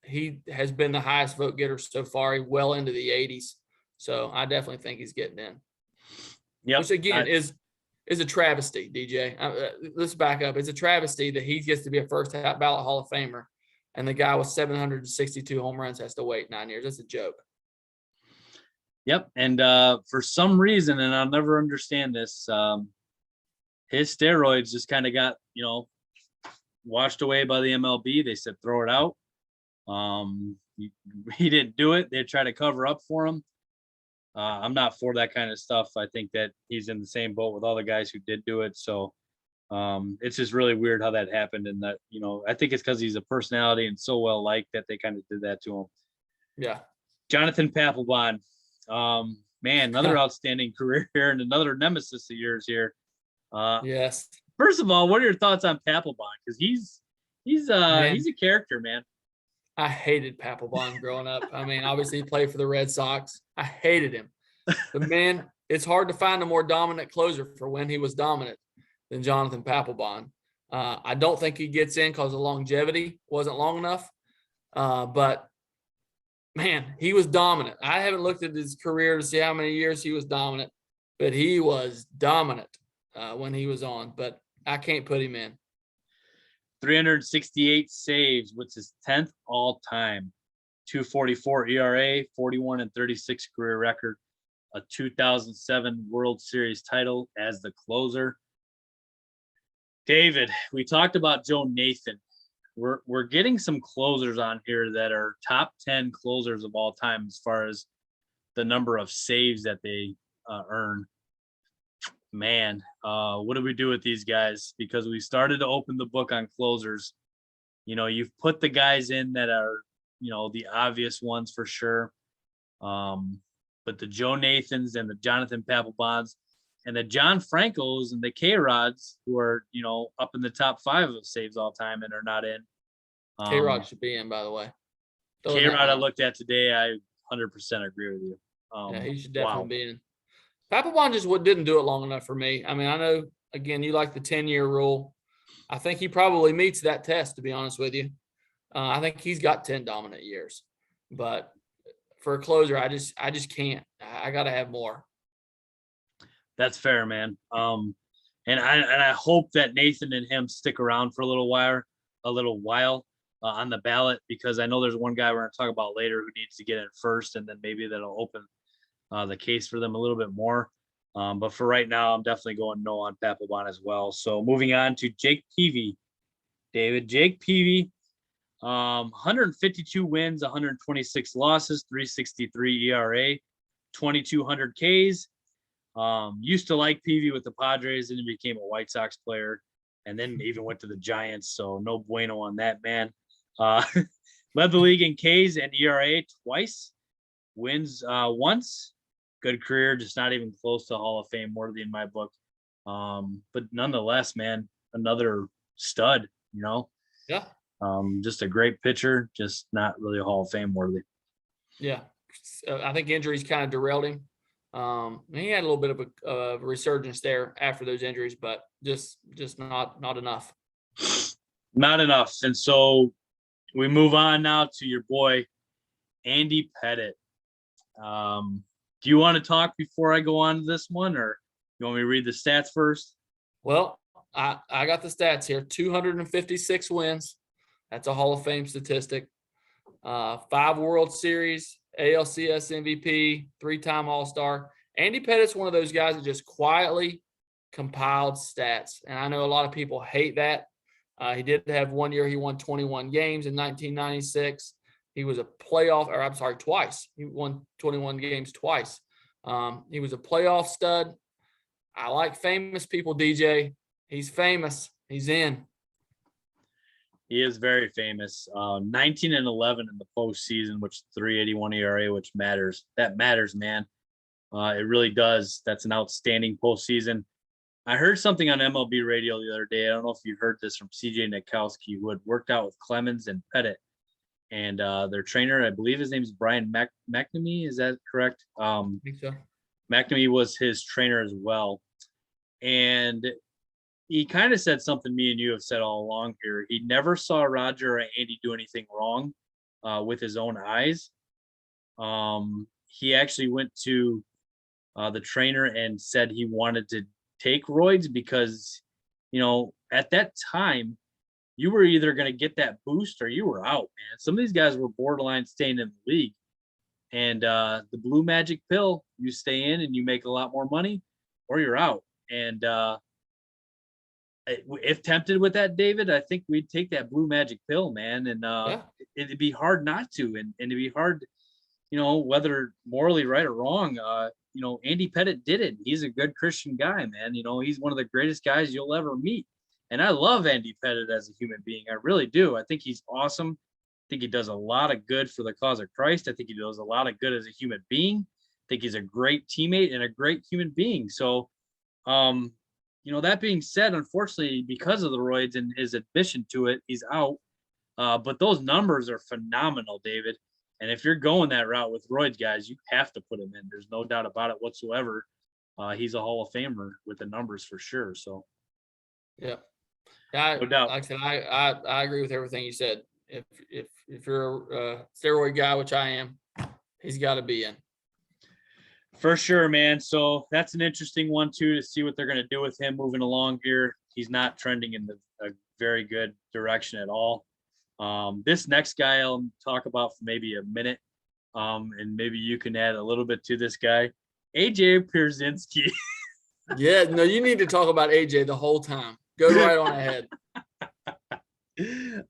he has been the highest vote getter so far, well into the 80s. So I definitely think he's getting in. Yeah. Which again is a travesty, DJ. Let's back up. It's a travesty that he gets to be a first ballot Hall of Famer, and the guy with 762 home runs has to wait 9 years. That's a joke. Yep. And for some reason, and I'll never understand this, his steroids just kind of got, washed away by the MLB. They said, throw it out. He didn't do it. They tried to cover up for him. I'm not for that kind of stuff. I think that he's in the same boat with all the guys who did do it. So it's just really weird how that happened. And that, I think it's because he's a personality and so well liked that they kind of did that to him. Yeah. Jonathan Papelbon, man, another outstanding career here and another nemesis of yours here. Yes. First of all, what are your thoughts on Papelbon? Because he's a character, man. I hated Papelbon growing up. I mean, obviously he played for the Red Sox. I hated him. But man, it's hard to find a more dominant closer for when he was dominant than Jonathan Papelbon. I don't think he gets in because the longevity wasn't long enough. But man, he was dominant. I haven't looked at his career to see how many years he was dominant, but he was dominant when he was on. But I can't put him in. 368 saves, which is 10th all time. 2.44 ERA, 41-36 career record, a 2007 World Series title as the closer. David, we talked about Joe Nathan. We're getting some closers on here that are top 10 closers of all time as far as the number of saves that they earn. Man, what do we do with these guys? Because we started to open the book on closers. You've put the guys in that are, the obvious ones for sure. But the Joe Nathans and the Jonathan Papelbons and the John Francos and the K-Rods who are, up in the top 5 of saves all time and are not in. K-Rod should be in, by the way. K-Rod I looked at today. I 100% agree with you. Yeah, he should definitely be in. Papelbon just didn't do it long enough for me. I mean, I know, again, you like the 10-year rule. I think he probably meets that test, to be honest with you. I think he's got 10 dominant years. But for a closer, I just can't. I got to have more. That's fair, man. And I hope that Nathan and him stick around for a little while on the ballot, because I know there's one guy we're going to talk about later who needs to get in first, and then maybe that'll open the case for them a little bit more. But for right now, I'm definitely going no on Papelbon as well. So moving on to Jake Peavy. David, Jake Peavy, 152 wins, 126 losses, 3.63 ERA, 2,200 Ks. Used to like Peavy with the Padres, and he became a White Sox player, and then even went to the Giants. So no bueno on that, man. Led the league in Ks and ERA twice, wins once. Good career, just not even close to Hall of Fame worthy in my book. But nonetheless, man, another stud, Yeah. Just a great pitcher, just not really a Hall of Fame worthy. Yeah. I think injuries kind of derailed him. He had a little bit of a resurgence there after those injuries, but just not enough. Not enough. And so we move on now to your boy, Andy Pettit. Do you want to talk before I go on to this one, or you want me to read the stats first? Well, I got the stats here. 256 wins. That's a Hall of Fame statistic. 5 World Series, ALCS MVP, 3-time All-Star, Andy Pettit's one of those guys that just quietly compiled stats. And I know a lot of people hate that. He did have one year he won 21 games in 1996. He was a twice. He won 21 games twice. He was a playoff stud. I like famous people, DJ. He's famous. He's in. He is very famous. 19-11 in the postseason, which is 3.81 ERA, which matters. That matters, man. It really does. That's an outstanding postseason. I heard something on MLB radio the other day. I don't know if you heard this from CJ Nitkowski, who had worked out with Clemens and Pettit. And their trainer, I believe his name is Brian McNamee. Is that correct? I think so. McNamee was his trainer as well. And he kind of said something me and you have said all along here. He never saw Roger or Andy do anything wrong with his own eyes. He actually went to the trainer and said he wanted to take roids because, at that time, you were either going to get that boost or you were out, man. Some of these guys were borderline staying in the league. And the blue magic pill, you stay in and you make a lot more money or you're out. And if tempted with that, David, I think we'd take that blue magic pill, man. And it'd be hard not to. And it'd be hard, whether morally right or wrong, Andy Pettit did it. He's a good Christian guy, man. He's one of the greatest guys you'll ever meet. And I love Andy Pettit as a human being. I really do. I think he's awesome. I think he does a lot of good for the cause of Christ. I think he does a lot of good as a human being. I think he's a great teammate and a great human being. So, that being said, unfortunately, because of the roids and his admission to it, he's out. But those numbers are phenomenal, David. And if you're going that route with roids, guys, you have to put him in. There's no doubt about it whatsoever. He's a Hall of Famer with the numbers for sure. So, yeah. No doubt. Like I said, I agree with everything you said. If you're a steroid guy, which I am, he's got to be in. For sure, man. So that's an interesting one too, to see what they're going to do with him moving along here. He's not trending in a very good direction at all. This next guy I'll talk about for maybe a minute, and maybe you can add a little bit to this guy, AJ Pierzinski. Yeah, no, you need to talk about AJ the whole time. Go right on ahead.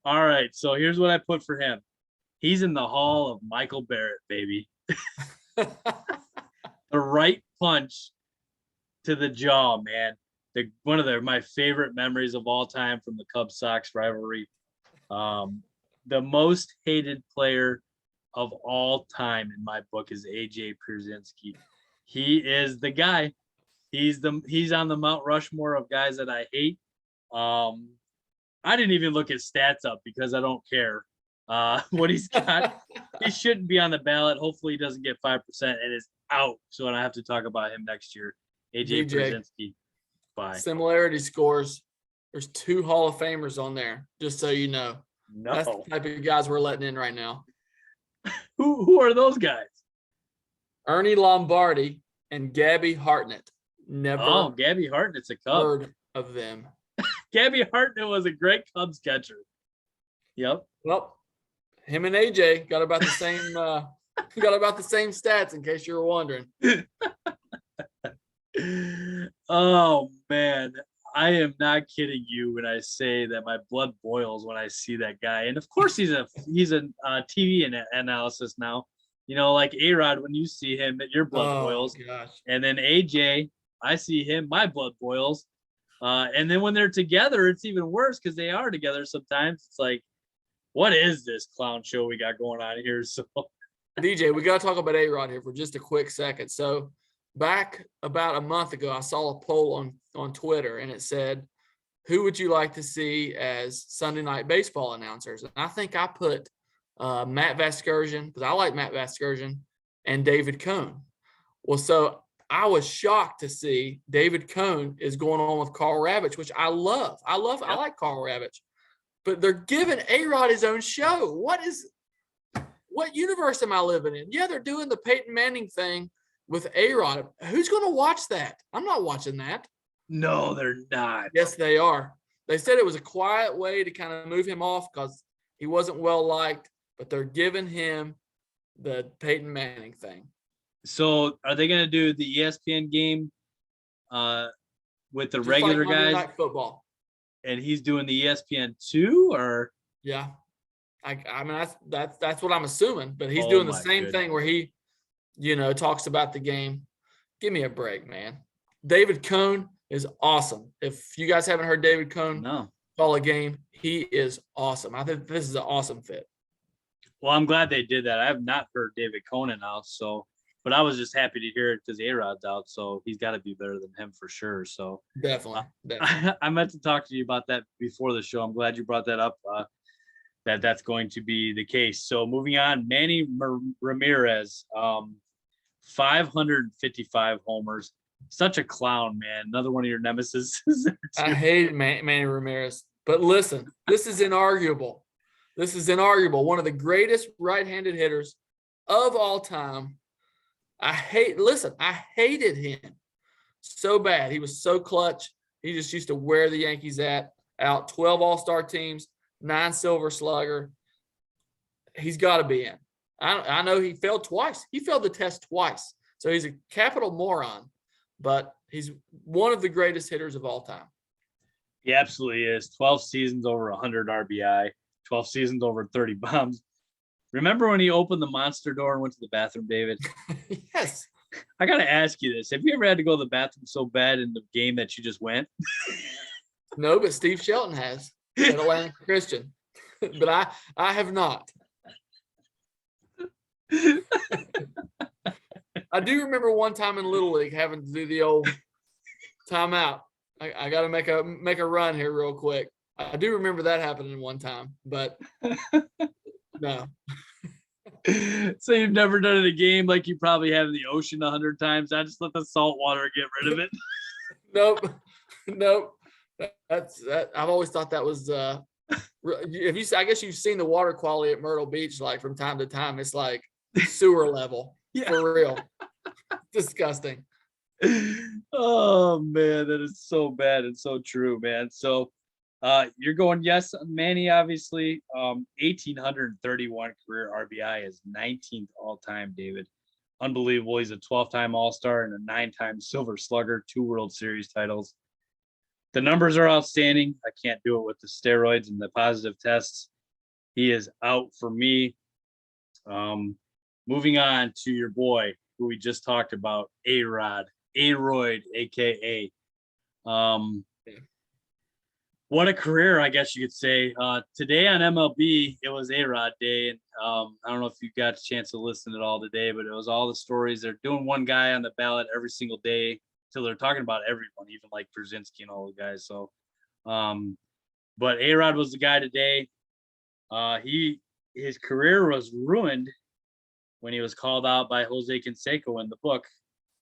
All right, so here's what I put for him. He's in the Hall of Michael Barrett, baby. The right punch to the jaw, man. One of my favorite memories of all time from the Cubs Sox rivalry. The most hated player of all time in my book is AJ Pierzinski. He is the guy. He's on the Mount Rushmore of guys that I hate. I didn't even look his stats up because I don't care what he's got. He shouldn't be on the ballot. Hopefully he doesn't get 5% and is out. So I have to talk about him next year. AJ Pierzinski. Bye. Similarity scores. There's 2 Hall of Famers on there, just so you know. No. That's the type of guys we're letting in right now. Who are those guys? Ernie Lombardi and Gabby Hartnett. Never Gabby Hartnett's a Cub. heard of them. Gabby Hartnett was a great Cubs catcher. Yep. Well, him and AJ got about the same stats, in case you were wondering. Oh man, I am not kidding you when I say that my blood boils when I see that guy. And of course, he's a TV analysis now. Like A-Rod, when you see him, your blood boils. Gosh. And then AJ, I see him, my blood boils. And then when they're together, it's even worse because they are together sometimes. It's like, what is this clown show we got going on here? So, DJ, we got to talk about A-Rod here for just a quick second. So, back about a month ago, I saw a poll on Twitter, and it said, who would you like to see as Sunday night baseball announcers? And I think I put Matt Vasgersian, because I like Matt Vasgersian, and David Cohn. Well, so I was shocked to see David Cohn is going on with Carl Ravitch, which I love. I like Carl Ravitch. But they're giving A-Rod his own show. What universe am I living in? Yeah, they're doing the Peyton Manning thing with A-Rod. Who's going to watch that? I'm not watching that. No, they're not. Yes, they are. They said it was a quiet way to kind of move him off because he wasn't well liked, but they're giving him the Peyton Manning thing. So are they going to do the ESPN game with the Just regular like Monday guys, Night Football. and he's doing the ESPN too, or? Yeah. I mean, that's what I'm assuming, but he's Oh doing the my same goodness. thing where he, talks about the game. Give me a break, man. David Cohn is awesome. If you guys haven't heard David Cohn No. call a game, he is awesome. I think this is an awesome fit. Well, I'm glad they did that. I have not heard David Conan out, but I was just happy to hear it because A-Rod's out, so he's got to be better than him for sure. So Definitely. I meant to talk to you about that before the show. I'm glad you brought that up. That's going to be the case. So moving on, Manny Ramirez, 555 homers. Such a clown, man. Another one of your nemesis. I hate Manny Ramirez. But listen, this is inarguable. This is inarguable. One of the greatest right-handed hitters of all time. I hated him so bad. He was so clutch. He just used to wear the Yankees out. 12 all-star teams, 9 Silver Slugger. He's got to be in. I know he failed twice. He failed the test twice. So he's a capital moron, but he's one of the greatest hitters of all time. He absolutely is. 12 seasons over 100 RBI, 12 seasons over 30 bombs. Remember when he opened the monster door and went to the bathroom, David? Yes. I got to ask you this. Have you ever had to go to the bathroom so bad in the game that you just went? No, but Steve Shelton has at Atlanta Christian. But I have not. I do remember one time in Little League having to do the old timeout. I got to make a run here real quick. I do remember that happening one time, but no. So you've never done it in a game like you probably have in the ocean 100 times. I just let the salt water get rid of it. Nope. That's that. I've always thought that was. I guess you've seen the water quality at Myrtle Beach, like from time to time. It's like sewer level. Yeah. For real. Disgusting. Oh man, that is so bad and so true, man. So you're going yes, Manny, obviously. 1,831 career RBI is 19th all-time, David. Unbelievable. He's a 12-time All-Star and a 9-time Silver Slugger, 2 World Series titles. The numbers are outstanding. I can't do it with the steroids and the positive tests. He is out for me. Moving on to your boy, who we just talked about, A-Rod, A-Royd, a.k.a. What a career, I guess you could say. Today on MLB, it was A-Rod Day. And I don't know if you got a chance to listen at all today, but it was all the stories. They're doing one guy on the ballot every single day till they're talking about everyone, even like Pierzinski and all the guys. So, but A-Rod was the guy today. His career was ruined when he was called out by Jose Canseco in the book.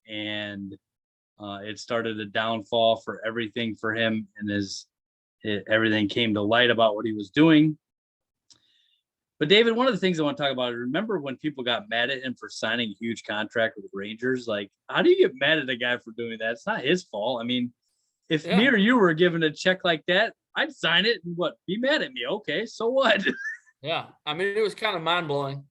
And it started a downfall for everything for him, and everything came to light about what he was doing. But David, one of the things I want to talk about is, remember when people got mad at him for signing a huge contract with the Rangers? Like, how do you get mad at a guy for doing that? It's not his fault. I mean, if me or you were given a check like that, I'd sign it and be mad at me. Okay, so what? Yeah. I mean, it was kind of mind-blowing.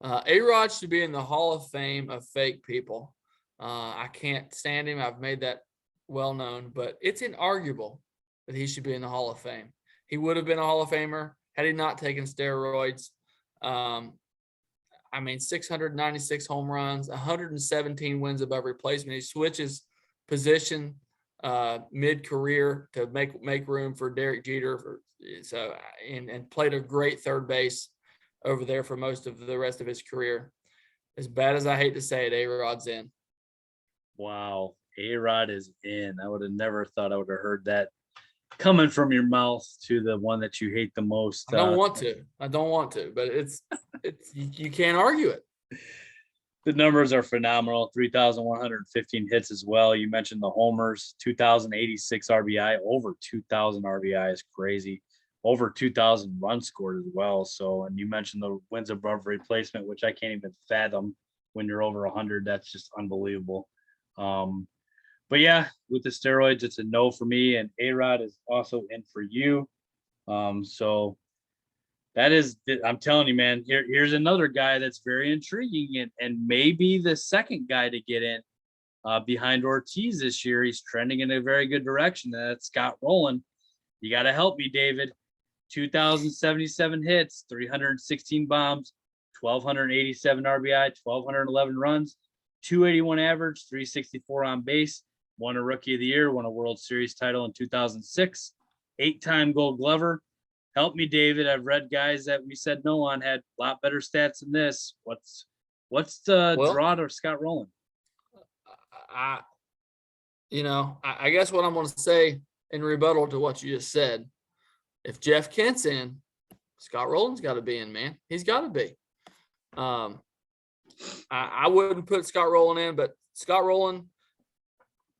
A-Rod should be in the Hall of Fame of fake people. I can't stand him. I've made that well known, but it's inarguable that he should be in the Hall of Fame. He would have been a Hall of Famer had he not taken steroids. 696 home runs, 117 wins above replacement. He switches position mid-career to make room for Derek Jeter. And played a great third base over there for most of the rest of his career. As bad as I hate to say it, A-Rod's in. Wow. A-Rod is in. I would have never thought I would have heard that coming from your mouth to the one that you hate the most. I don't want to, but it's you can't argue it. The numbers are phenomenal. 3,115 hits as well. You mentioned the homers, 2,086 RBI, over 2,000 RBI is crazy. Over 2,000 runs scored as well. So, and you mentioned the wins above replacement, which I can't even fathom when you're over 100. That's just unbelievable. But yeah, with the steroids, it's a no for me, and A-Rod is also in for you. So I'm telling you, man, here's another guy that's very intriguing and maybe the second guy to get in behind Ortiz this year. He's trending in a very good direction. That's Scott Rowland. You got to help me, David. 2,077 hits, 316 bombs, 1,287 RBI, 1,211 runs, 281 average, 364 on base, won a Rookie of the Year, won a World Series title in 2006, 8-time Gold Glover. Help me, David. I've read guys that we said no on had a lot better stats than this. What's the draw to Scott Rowland? I guess what I'm going to say in rebuttal to what you just said, if Jeff Kent's in, Scott Rowland's got to be in, man. He's got to be. I wouldn't put Scott Rowland in, but Scott Rowland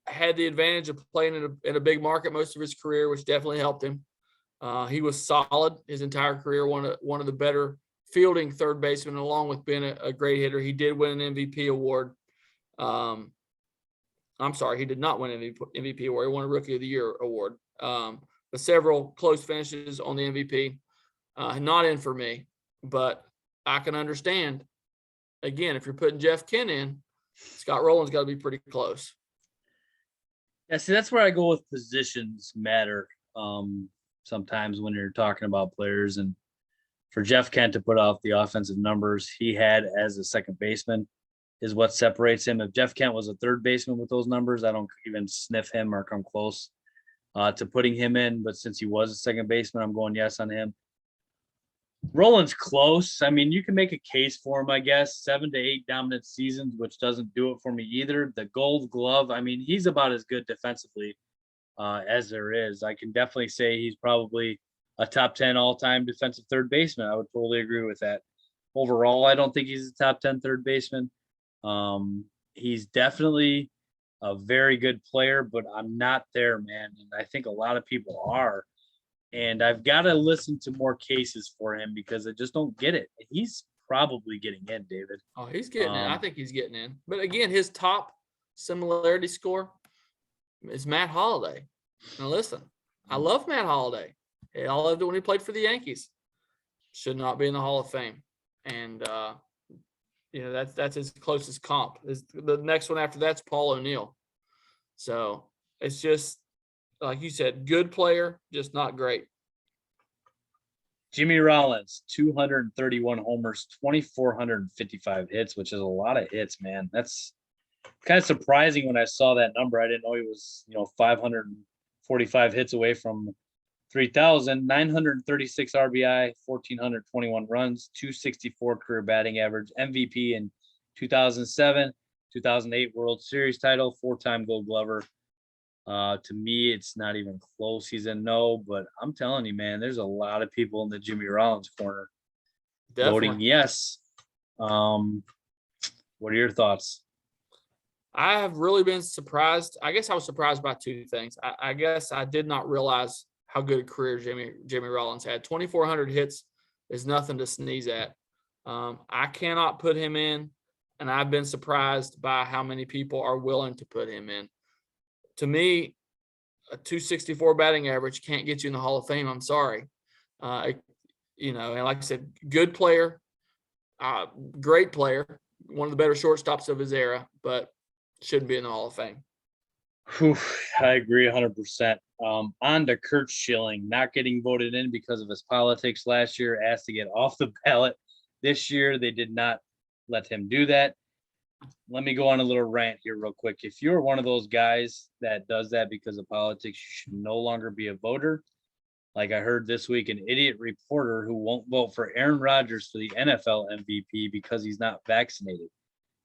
had the advantage of playing in a big market most of his career, which definitely helped him. He was solid his entire career, one of the better fielding third basemen, along with being a great hitter. He did win an MVP award. I'm sorry, he did not win an MVP award. He won a Rookie of the Year award. But several close finishes on the MVP. Not in for me, but I can understand. Again, if you're putting Jeff Kent in, Scott Rowland's got to be pretty close. Yeah, see, that's where I go with positions matter. Sometimes when you're talking about players, and for Jeff Kent to put off the offensive numbers he had as a second baseman is what separates him. If Jeff Kent was a third baseman with those numbers, I don't even sniff him or come close to putting him in. But since he was a second baseman, I'm going yes on him. Rowland's close. I mean, you can make a case for him, I guess. 7 to 8 dominant seasons, which doesn't do it for me either. The Gold Glove, I mean, he's about as good defensively as there is. I can definitely say he's probably a top 10 all-time defensive third baseman. I would totally agree with that. Overall, I don't think he's a top 10 third baseman. He's definitely a very good player, but I'm not there, man. And I think a lot of people are. And I've got to listen to more cases for him because I just don't get it. He's probably getting in, David. Oh, he's getting in. I think he's getting in. But again, his top similarity score is Matt Holliday. Now listen, I love Matt Holliday. I loved it when he played for the Yankees. Should not be in the Hall of Fame. And that's his closest comp. The next one after that's Paul O'Neill. So it's just like you said, good player, just not great. Jimmy Rollins, 231 homers, 2,455 hits, which is a lot of hits, man. That's kind of surprising when I saw that number. I didn't know he was, 545 hits away from 3,000, 936 RBI, 1,421 runs, 264 career batting average, MVP in 2007, 2008 World Series title, 4-time Gold Glover. To me, it's not even close. He's a no, but I'm telling you, man, there's a lot of people in the Jimmy Rollins corner voting yes. What are your thoughts? I have really been surprised. I guess I was surprised by two things. I guess I did not realize how good a career Jimmy Rollins had. 2,400 hits is nothing to sneeze at. I cannot put him in, and I've been surprised by how many people are willing to put him in. To me, a 264 batting average can't get you in the Hall of Fame. I'm sorry. And like I said, good player, great player, one of the better shortstops of his era, but shouldn't be in the Hall of Fame. I agree 100%. On to Kurt Schilling, not getting voted in because of his politics last year, asked to get off the ballot. This year, they did not let him do that. Let me go on a little rant here real quick. If you're one of those guys that does that because of politics, you should no longer be a voter. Like I heard this week, an idiot reporter who won't vote for Aaron Rodgers for the NFL MVP because he's not vaccinated.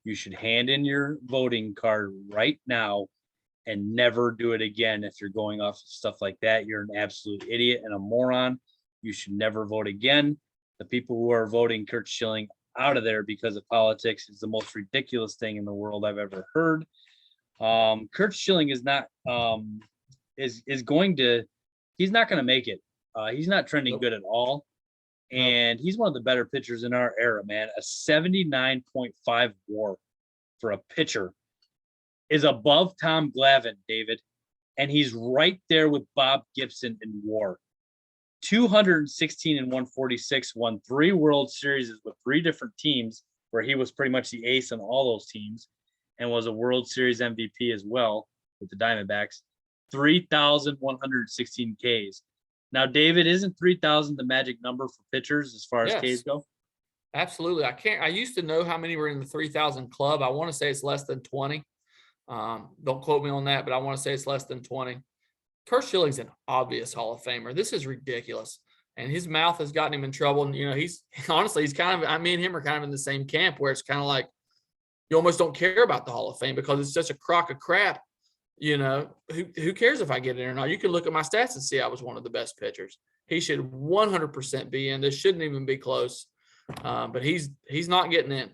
You should hand in your voting card right now and never do it again. If you're going off of stuff like that, you're an absolute idiot and a moron. You should never vote again. The people who are voting Kurt Schilling out of there because of politics is the most ridiculous thing in the world I've ever heard. Kurt Schilling is not he's not going to make it. He's not trending good at all. And he's one of the better pitchers in our era, man. A 79.5 WAR for a pitcher is above Tom Glavine, David. And he's right there with Bob Gibson in WAR. 216 and 146, won 3 World Series with 3 different teams, where he was pretty much the ace on all those teams, and was a World Series MVP as well with the Diamondbacks. 3,116 Ks. Now, David, isn't 3,000 the magic number for pitchers as far as Yes. Ks go? Absolutely. I used to know how many were in the 3,000 club. I want to say it's less than 20. Don't quote me on that, but I want to say it's less than 20. Kurt Schilling's an obvious Hall of Famer. This is ridiculous. And his mouth has gotten him in trouble. And, he's kind of, me and him are kind of in the same camp, where it's kind of like you almost don't care about the Hall of Fame because it's such a crock of crap. Who cares if I get in or not? You can look at my stats and see I was one of the best pitchers. He should 100% be in. This shouldn't even be close. But he's not getting in.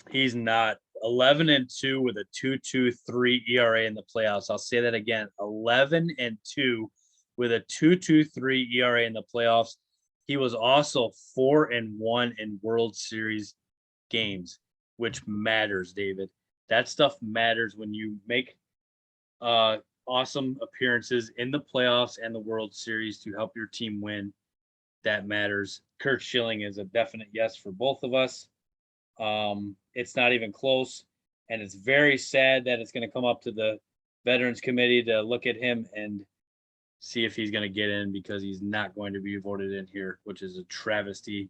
He's not. 11-2 with a 2.23 ERA in the playoffs. I'll say that again. 11-2 with a 2.23 ERA in the playoffs. He was also 4-1 in World Series games, which matters, David. That stuff matters when you make awesome appearances in the playoffs and the World Series to help your team win. That matters. Kurt Schilling is a definite yes for both of us. It's not even close, and it's very sad that it's going to come up to the Veterans Committee to look at him and see if he's going to get in, because he's not going to be voted in here, which is a travesty.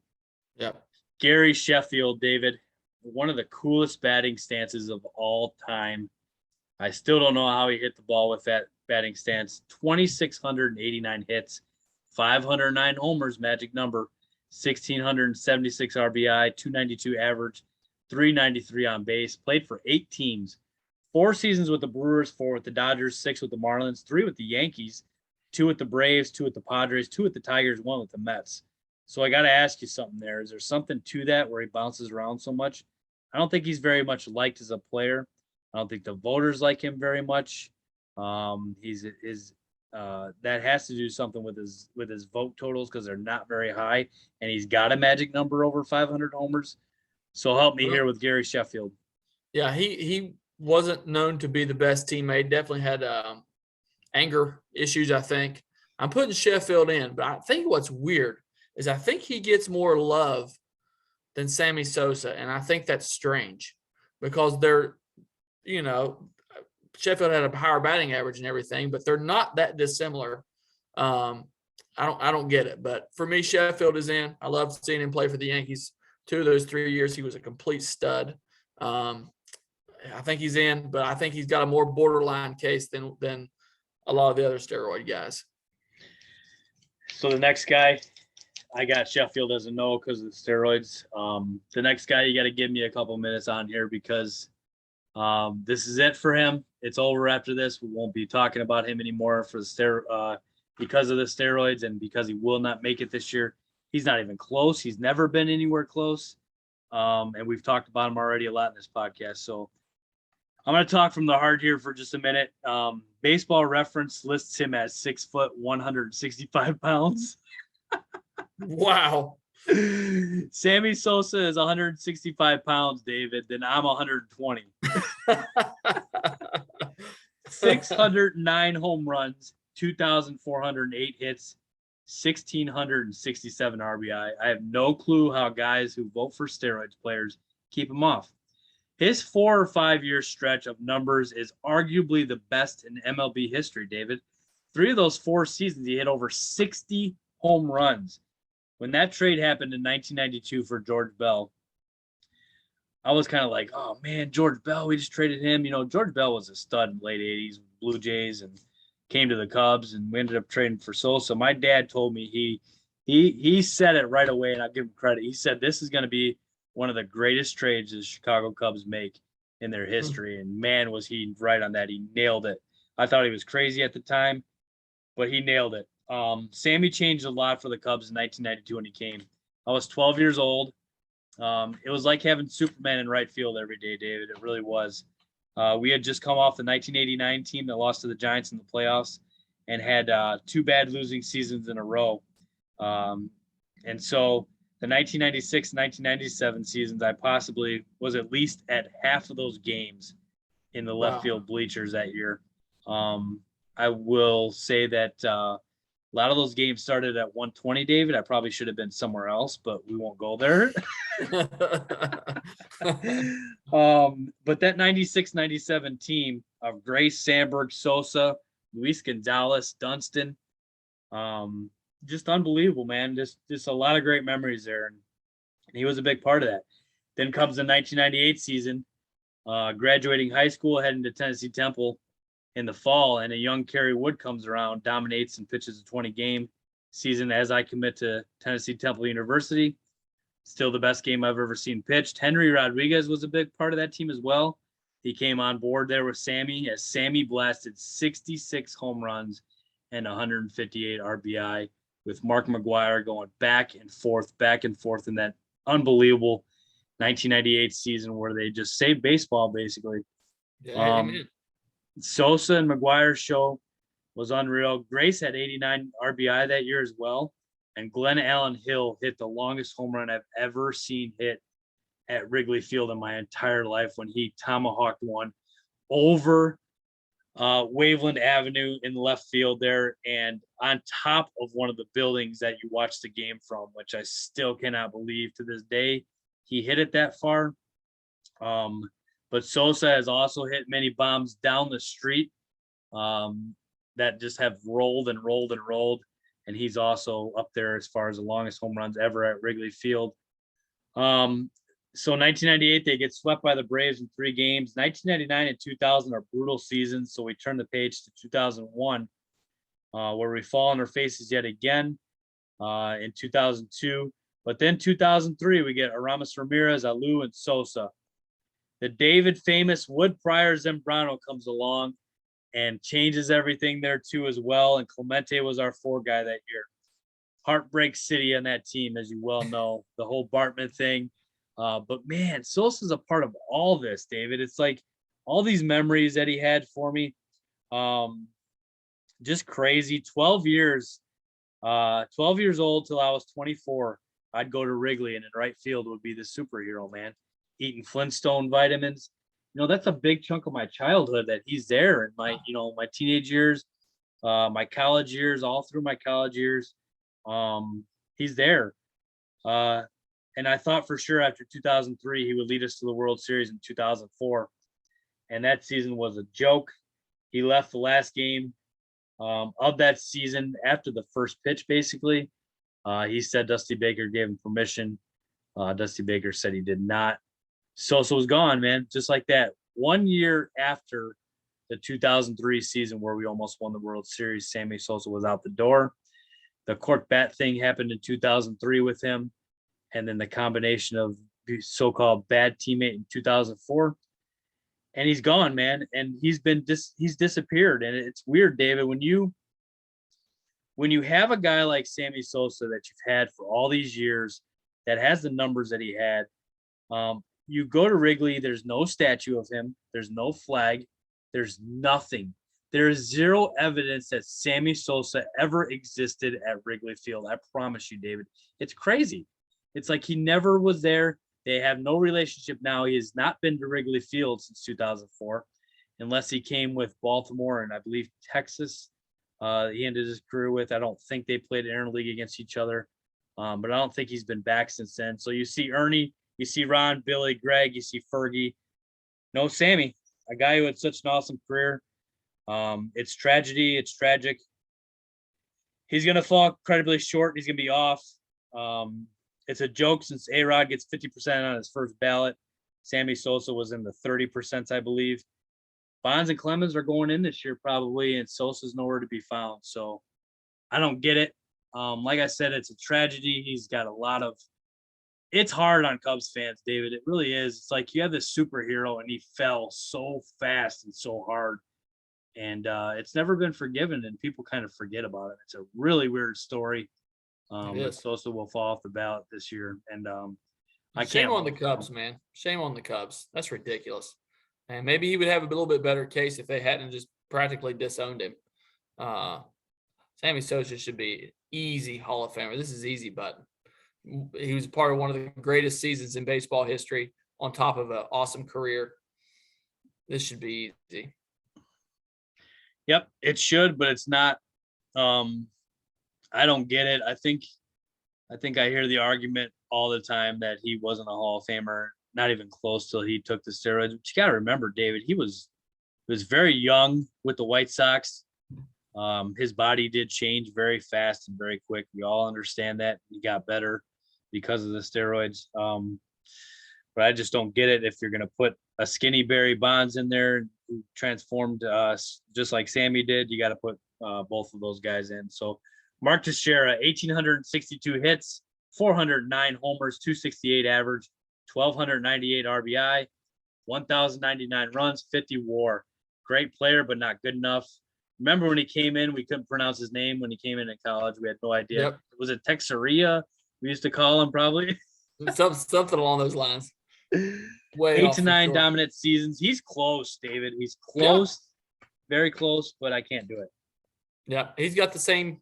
Yep. Gary Sheffield, David, one of the coolest batting stances of all time. I still don't know how he hit the ball with that batting stance. 2,689 hits, 509 homers, magic number, 1,676 RBI, 292 average, 393 on base. Played for 8 teams, 4 seasons with the Brewers, 4 with the Dodgers, 6 with the Marlins, 3 with the Yankees, 2 with the Braves, 2 with the Padres, 2 with the Tigers, 1 with the Mets. So I got to ask you something there. Is there something to that where he bounces around so much? I don't think he's very much liked as a player. I don't think the voters like him very much. That has to do something with his vote totals, because they're not very high, and he's got a magic number over 500 homers. So help me here with Gary Sheffield. Yeah, he wasn't known to be the best teammate. Definitely had anger issues, I think. I'm putting Sheffield in, but I think what's weird is I think he gets more love than Sammy Sosa, and I think that's strange because they're, Sheffield had a higher batting average and everything, but they're not that dissimilar. I don't get it, but for me, Sheffield is in. I love seeing him play for the Yankees. 2 of those 3 years, he was a complete stud. I think he's in, but I think he's got a more borderline case than a lot of the other steroid guys. So the next guy, I got Sheffield as a no because of the steroids. The next guy, you got to give me a couple minutes on here, because this is it for him. It's over after this. We won't be talking about him anymore for the because of the steroids, and because he will not make it this year. He's not even close. He's never been anywhere close. And we've talked about him already a lot in this podcast. So I'm going to talk from the heart here for just a minute. Baseball Reference lists him at 6 foot, 165 pounds. Wow. Sammy Sosa is 165 pounds, David. Then I'm 120. 609 home runs, 2,408 hits, 1,667 RBI. I have no clue how guys who vote for steroids players keep him off. His 4 or 5 year stretch of numbers is arguably the best in MLB history, David. 3 of those 4 seasons, he hit over 60 home runs. When that trade happened in 1992 for George Bell, I was kind of like, oh, man, George Bell, we just traded him. George Bell was a stud in the late 80s, Blue Jays, and came to the Cubs, and we ended up trading for Sosa. My dad told me he said it right away, and I'll give him credit. He said this is going to be one of the greatest trades the Chicago Cubs make in their history. And man, was he right on that. He nailed it. I thought he was crazy at the time, but he nailed it. Sammy changed a lot for the Cubs in 1992 when he came. I was 12 years old. It was like having Superman in right field every day, David. It really was. We had just come off the 1989 team that lost to the Giants in the playoffs and had 2 bad losing seasons in a row. And so the 1996, 1997 seasons, I possibly was at least at half of those games in the left field bleachers that year. I will say that A lot of those games started at 120, David. I probably should have been somewhere else, but we won't go there. But that 96-97 team of Grace, Sandberg, Sosa, Luis Gonzalez, Dunston, just unbelievable, man. Just a lot of great memories there. And he was a big part of that. Then comes the 1998 season, graduating high school, heading to Tennessee Temple in the fall, and a young Kerry Wood comes around, dominates, and pitches a 20-game season as I commit to Tennessee Temple University. Still the best game I've ever seen pitched. Henry Rodriguez was a big part of that team as well. He came on board there with Sammy as Sammy blasted 66 home runs and 158 RBI, with Mark McGwire going back and forth in that unbelievable 1998 season where they just saved baseball, basically. Yeah, amen. Sosa and McGuire's show was unreal. Grace had 89 RBI that year as well. And Glenn Allen Hill hit the longest home run I've ever seen hit at Wrigley Field in my entire life when he tomahawked one over Waveland Avenue in left field there, and on top of one of the buildings that you watch the game from, which I still cannot believe to this day he hit it that far. But Sosa has also hit many bombs down the street that just have rolled and rolled and rolled. And he's also up there as far as the longest home runs ever at Wrigley Field. So 1998, they get swept by the Braves in 3 games. 1999 and 2000 are brutal seasons. So we turn the page to 2001, where we fall on our faces yet again in 2002. But then 2003, we get Aramis Ramirez, Alou, and Sosa. The David famous Wood Pryor Zambrano comes along and changes everything there too as well. And Clemente was our 4 guy that year. Heartbreak City on that team, as you well know, the whole Bartman thing. But man, Sosa's a part of all this, David. It's like all these memories that he had for me. Just crazy. 12 years old till I was 24. I'd go to Wrigley and in right field would be the superhero, man. Eating Flintstone vitamins. You know, that's a big chunk of my childhood that he's there in my, my teenage years, my college years, all through my college years. He's there. And I thought for sure after 2003, he would lead us to the World Series in 2004. And that season was a joke. He left the last game of that season after the first pitch, basically. He said Dusty Baker gave him permission. Dusty Baker said he did not. Sosa was gone, man, just like that. 1 year after the 2003 season where we almost won the World Series, Sammy Sosa was out the door. The cork bat thing happened in 2003 with him. And then the combination of so-called bad teammate in 2004. And he's gone, man. And he's disappeared. And it's weird, David, when you have a guy like Sammy Sosa that you've had for all these years that has the numbers that he had, you go to Wrigley, there's no statue of him. There's no flag. There's nothing. There is zero evidence that Sammy Sosa ever existed at Wrigley Field. I promise you, David. It's crazy. It's like he never was there. They have no relationship now. He has not been to Wrigley Field since 2004, unless he came with Baltimore and I believe Texas. He ended his career with. I don't think they played interleague against each other, but I don't think he's been back since then. So you see Ernie, you see Ron, Billy, Greg, you see Fergie. No Sammy, a guy who had such an awesome career. It's tragedy. It's tragic. He's going to fall incredibly short. He's going to be off. It's a joke since A-Rod gets 50% on his first ballot. Sammy Sosa was in the 30%, I believe. Bonds and Clemens are going in this year probably, and Sosa's nowhere to be found. So I don't get it. Like I said, it's a tragedy. He's got a lot of – it's hard on Cubs fans, David. It really is. It's like you have this superhero, and he fell so fast and so hard. And it's never been forgiven, and people kind of forget about it. It's a really weird story. Sosa will fall off the ballot this year, and Shame on the Cubs, man. Shame on the Cubs. That's ridiculous. And maybe he would have a little bit better case if they hadn't just practically disowned him. Sammy Sosa should be easy Hall of Famer. This is easy button. He was part of one of the greatest seasons in baseball history, on top of an awesome career. This should be easy. Yep, it should, but it's not. I don't get it. I think I hear the argument all the time that he wasn't a Hall of Famer, not even close till he took the steroids. But you got to remember, David, he was very young with the White Sox. His body did change very fast and very quick. We all understand that. He got better because of the steroids. But I just don't get it. If you're going to put a skinny Barry Bonds in there who transformed just like Sammy did, you got to put both of those guys in. So Mark Teixeira, 1,862 hits, 409 homers, 268 average, 1,298 RBI, 1,099 runs, 50 WAR. Great player, but not good enough. Remember when he came in, we couldn't pronounce his name when he came in college. We had no idea. Yep. Was it Texeria? We used to call him probably. Something along those lines. Way 8 to 9 dominant seasons. He's close, David. He's close, very close, but I can't do it. Yeah, he's got the same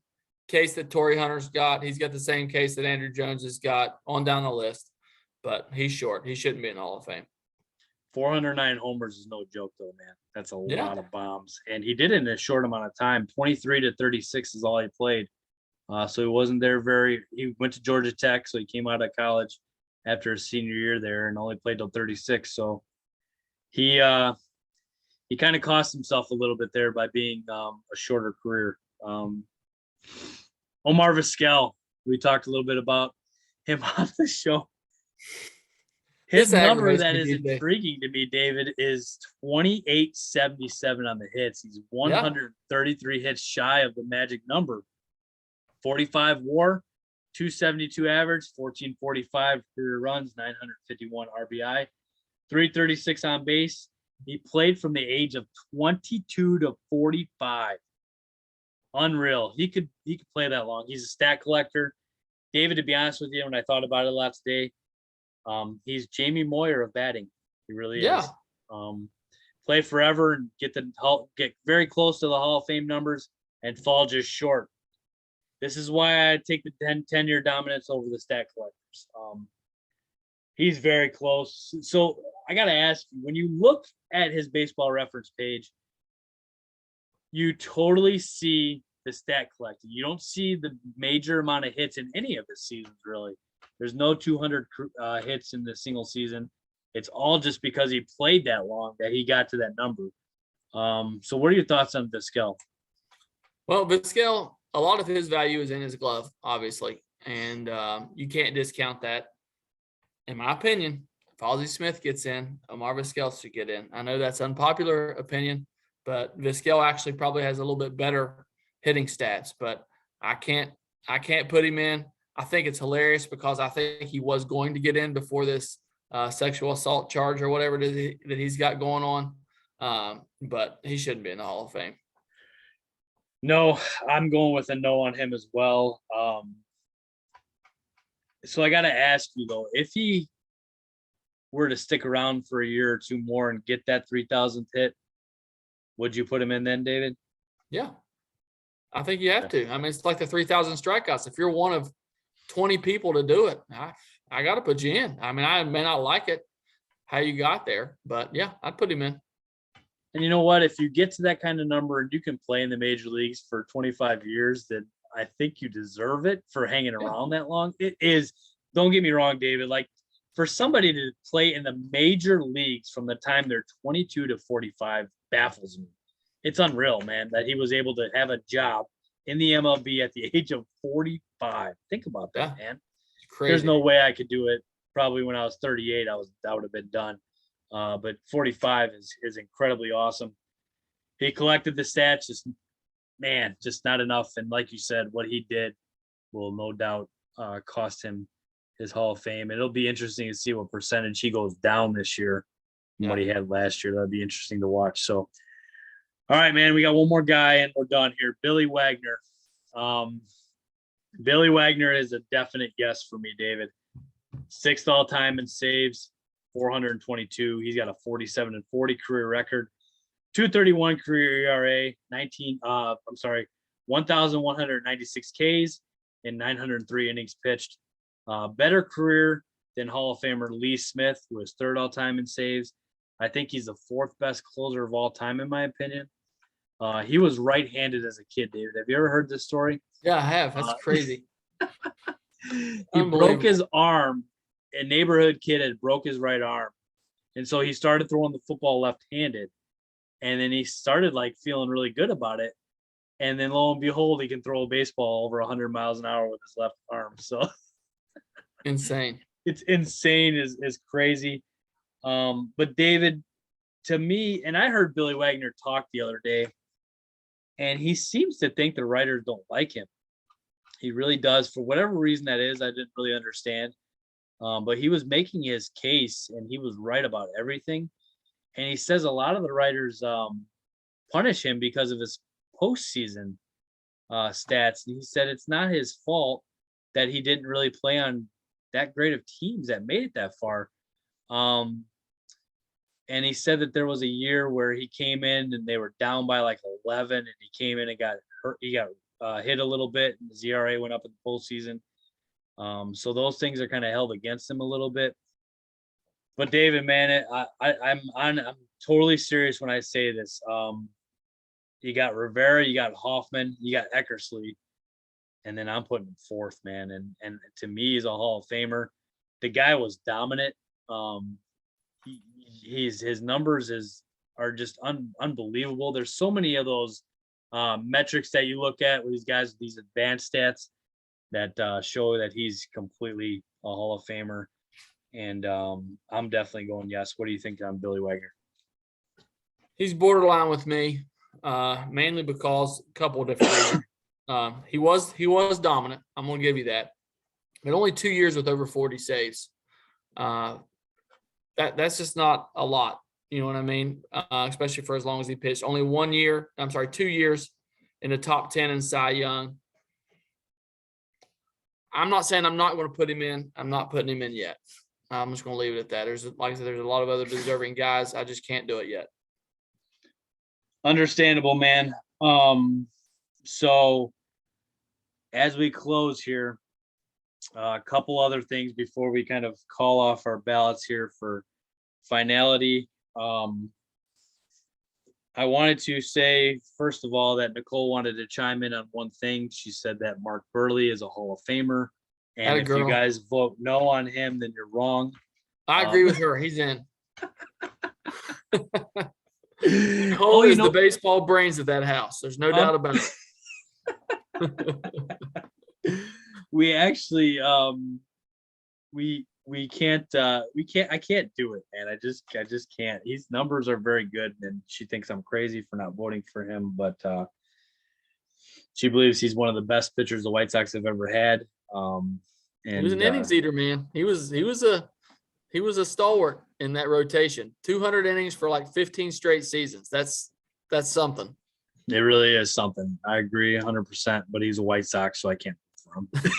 case that Tory Hunter's got. He's got the same case that Andrew Jones has got on down the list, but he's short. He shouldn't be in the Hall of Fame. 409 homers is no joke, though, man. That's a lot of bombs. And he did it in a short amount of time. 23 to 36 is all he played. So he wasn't there he went to Georgia Tech, so he came out of college after his senior year there and only played till 36. So he kind of cost himself a little bit there by being a shorter career. Omar Vasquel, we talked a little bit about him on the show. His number that is intriguing to me, David, is 2877 on the hits. He's 133 hits shy of the magic number. 45 WAR, 272 average, 1445 career runs, 951 RBI, 336 on base. He played from the age of 22 to 45. Unreal. He could play that long. He's a stat collector. David, to be honest with you, when I thought about it last day, he's Jamie Moyer of batting. He really is. Play forever and get very close to the Hall of Fame numbers and fall just short. This is why I take the 10-year dominance over the stat collectors. He's very close. So I got to ask you, when you look at his baseball reference page, you totally see the stat collecting. You don't see the major amount of hits in any of his seasons, really. There's no 200 hits in the single season. It's all just because he played that long that he got to that number. So what are your thoughts on Vasquel? Well, Vasquel, a lot of his value is in his glove, obviously, and you can't discount that. In my opinion, if Ozzie Smith gets in, Omar Vasquel should get in. I know that's unpopular opinion, but Vasquel actually probably has a little bit better hitting stats, but I can't put him in. I think it's hilarious because I think he was going to get in before this sexual assault charge or whatever that he's got going on. But he shouldn't be in the Hall of Fame. No, I'm going with a no on him as well. So I got to ask you, though, if he were to stick around for a year or two more and get that 3,000th hit, would you put him in then, David? Yeah, I think you have to. I mean, it's like the 3,000 strikeouts. If you're one of 20 people to do it, I got to put you in. I mean, I may not like it how you got there, but yeah, I'd put him in. And you know what? If you get to that kind of number and you can play in the major leagues for 25 years, then I think you deserve it for hanging around that long. It is, don't get me wrong, David, like for somebody to play in the major leagues from the time they're 22 to 45 baffles me. It's unreal, man, that he was able to have a job in the MLB at the age of 45. Think about that, man. Crazy. There's no way I could do it. Probably when I was 38, I would have been done. But 45 is incredibly awesome. He collected the stats, just not enough. And like you said, what he did will no doubt cost him his Hall of Fame. It'll be interesting to see what percentage he goes down this year from what he had last year. That'd be interesting to watch. So, all right, man, we got one more guy and we're done here. Billy Wagner. Billy Wagner is a definite yes for me, David. 6th all-time in saves, 422. He's got a 47-40 career record, 231 career ERA, 1,196 Ks and 903 innings pitched. Better career than Hall of Famer Lee Smith, who is 3rd all-time in saves. I think he's the 4th best closer of all time, in my opinion. He was right-handed as a kid, David. Have you ever heard this story? Yeah, I have. That's crazy. He broke his arm. A neighborhood kid had broke his right arm. And so he started throwing the football left-handed. And then he started like feeling really good about it. And then lo and behold, he can throw a baseball over 100 miles an hour with his left arm. So Insane. it's insane, is crazy. But David, to me, and I heard Billy Wagner talk the other day, and he seems to think the writers don't like him. He really does. For whatever reason that is, I didn't really understand. But he was making his case, and he was right about everything. And he says a lot of the writers punish him because of his postseason stats. And he said it's not his fault that he didn't really play on that great of teams that made it that far. And he said that there was a year where he came in and they were down by like 11, and he came in and got hurt. He got hit a little bit, and his ERA went up in the postseason. So those things are kind of held against him a little bit. But David, man, I'm totally serious when I say this. You got Rivera, you got Hoffman, you got Eckersley, and then I'm putting him fourth, man. And to me, he's a Hall of Famer. The guy was dominant. His numbers are just unbelievable. There's so many of those metrics that you look at with these guys, these advanced stats that show that he's completely a Hall of Famer. And I'm definitely going yes. What do you think on Billy Wagner? He's borderline with me, mainly because a couple of different reasons. He was dominant. I'm going to give you that. But only 2 years with over 40 saves. That's just not a lot. You know what I mean? Especially for as long as he pitched. Only 2 years in the top 10 in Cy Young. I'm not saying I'm not going to put him in. I'm not putting him in yet. I'm just going to leave it at that. Like I said, there's a lot of other deserving guys. I just can't do it yet. Understandable, man. So as we close here, a couple other things before we kind of call off our ballots here for finality. I wanted to say, first of all, that Nicole wanted to chime in on one thing. She said that Mark Burley is a Hall of Famer. And if you guys vote no on him, then you're wrong. I agree with her. He's in. Nicole is the baseball brains of that house. There's no doubt about it. We actually we can't I can't do it, man. I just can't. His numbers are very good, and she thinks I'm crazy for not voting for him, but she believes he's one of the best pitchers the White Sox have ever had. And he was an innings eater, man. He was a stalwart in that rotation. 200 innings for like 15 straight seasons. That's something. It really is something. I agree 100%, but he's a White Sox, so I can't vote for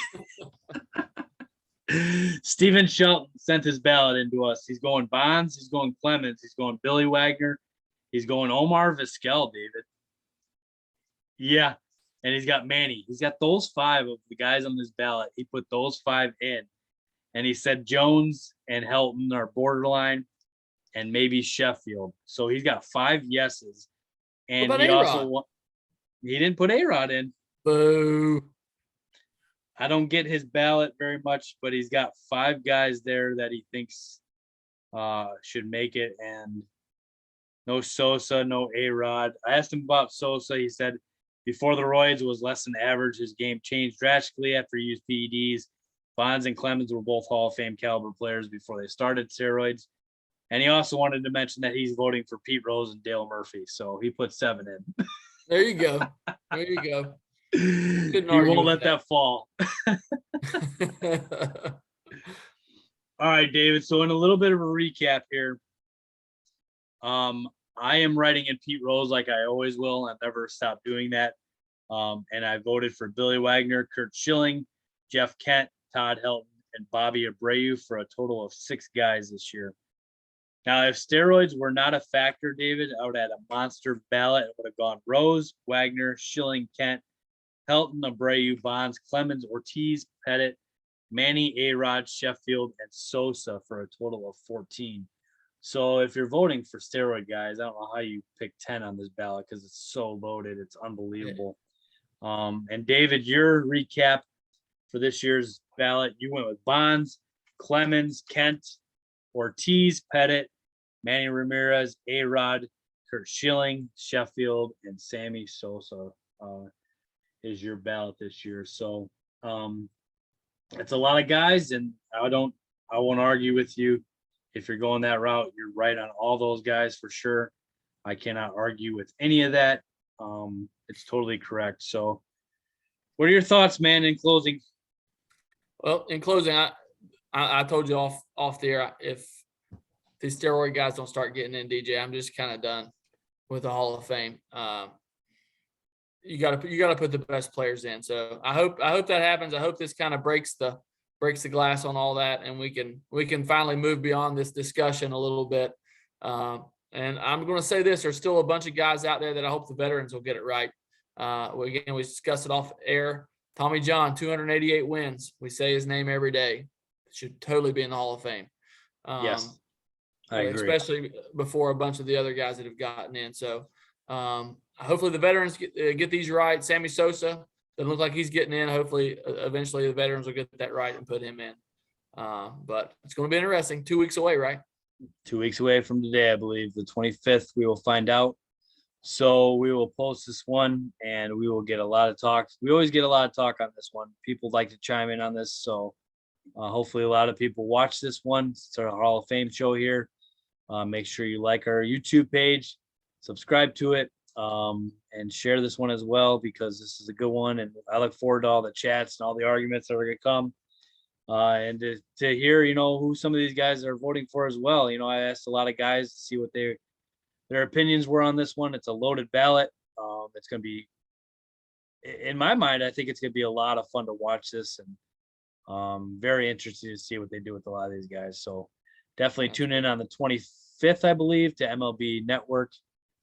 him. Stephen Shelton sent his ballot into us. He's going Bonds. He's going Clemens. He's going Billy Wagner. He's going Omar Vasquel, David. Yeah. And he's got Manny. He's got those 5 of the guys on this ballot. He put those 5 in. And he said Jones and Helton are borderline, and maybe Sheffield. So he's got 5 yeses. And he also he didn't put A-Rod in. Boo. I don't get his ballot very much, but he's got 5 guys there that he thinks should make it. And no Sosa, no A-Rod. I asked him about Sosa. He said before the roids was less than average. His game changed drastically after he used PEDs. Bonds and Clemens were both Hall of Fame caliber players before they started steroids. And he also wanted to mention that he's voting for Pete Rose and Dale Murphy. So he put 7 in. There you go. There you go. He won't let that fall. All right, David. So in a little bit of a recap here, I am writing in Pete Rose like I always will. I've never stopped doing that. And I voted for Billy Wagner, Kurt Schilling, Jeff Kent, Todd Hilton, and Bobby Abreu for a total of 6 guys this year. Now, if steroids were not a factor, David, I would add a monster ballot. It would have gone Rose, Wagner, Schilling, Kent, Hilton, Abreu, Bonds, Clemens, Ortiz, Pettit, Manny, A-Rod, Sheffield, and Sosa for a total of 14. So if you're voting for steroid guys, I don't know how you pick 10 on this ballot because it's so loaded. It's unbelievable. And David, your recap for this year's ballot, you went with Bonds, Clemens, Kent, Ortiz, Pettit, Manny Ramirez, A-Rod, Kurt Schilling, Sheffield, and Sammy Sosa is your ballot this year. So it's a lot of guys, and I won't argue with you. If you're going that route, you're right on all those guys for sure. I cannot argue with any of that. It's totally correct. So what are your thoughts, man, in closing? Well, in closing, I told you off the air, if these steroid guys don't start getting in, DJ, I'm just kind of done with the Hall of Fame. You got to put the best players in. So I hope that happens. I hope this kind of breaks the glass on all that, and we can finally move beyond this discussion a little bit. And I'm going to say this: there's still a bunch of guys out there that I hope the veterans will get it right. We discussed it off air. Tommy John, 288 wins. We say his name every day. Should totally be in the Hall of Fame. Yes, I agree. Especially before a bunch of the other guys that have gotten in. So hopefully the veterans get these right. Sammy Sosa doesn't look like he's getting in. Hopefully, eventually the veterans will get that right and put him in. But it's going to be interesting. 2 weeks away, right? 2 weeks away from today, I believe. The 25th, we will find out. So we will post this one, and we will get a lot of talk. We always get a lot of talk on this one. People like to chime in on this. So hopefully a lot of people watch this one. It's our Hall of Fame show here. Make sure you like our YouTube page, subscribe to it, and share this one as well, because this is a good one. And I look forward to all the chats and all the arguments that are going to come. And to hear, who some of these guys are voting for as well. I asked a lot of guys to see what their opinions were on this one. It's a loaded ballot. It's going to be, in my mind, I think it's going to be a lot of fun to watch this, and very interested to see what they do with a lot of these guys. So definitely tune in on the 25th, I believe, to MLB Network.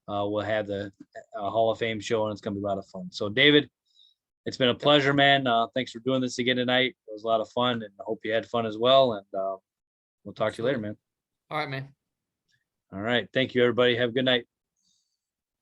We'll have the Hall of Fame show, and it's going to be a lot of fun. So David, it's been a pleasure, man. Thanks for doing this again tonight. It was a lot of fun, and I hope you had fun as well. And we'll talk to you later, man. All right, man. All right. Thank you, everybody. Have a good night.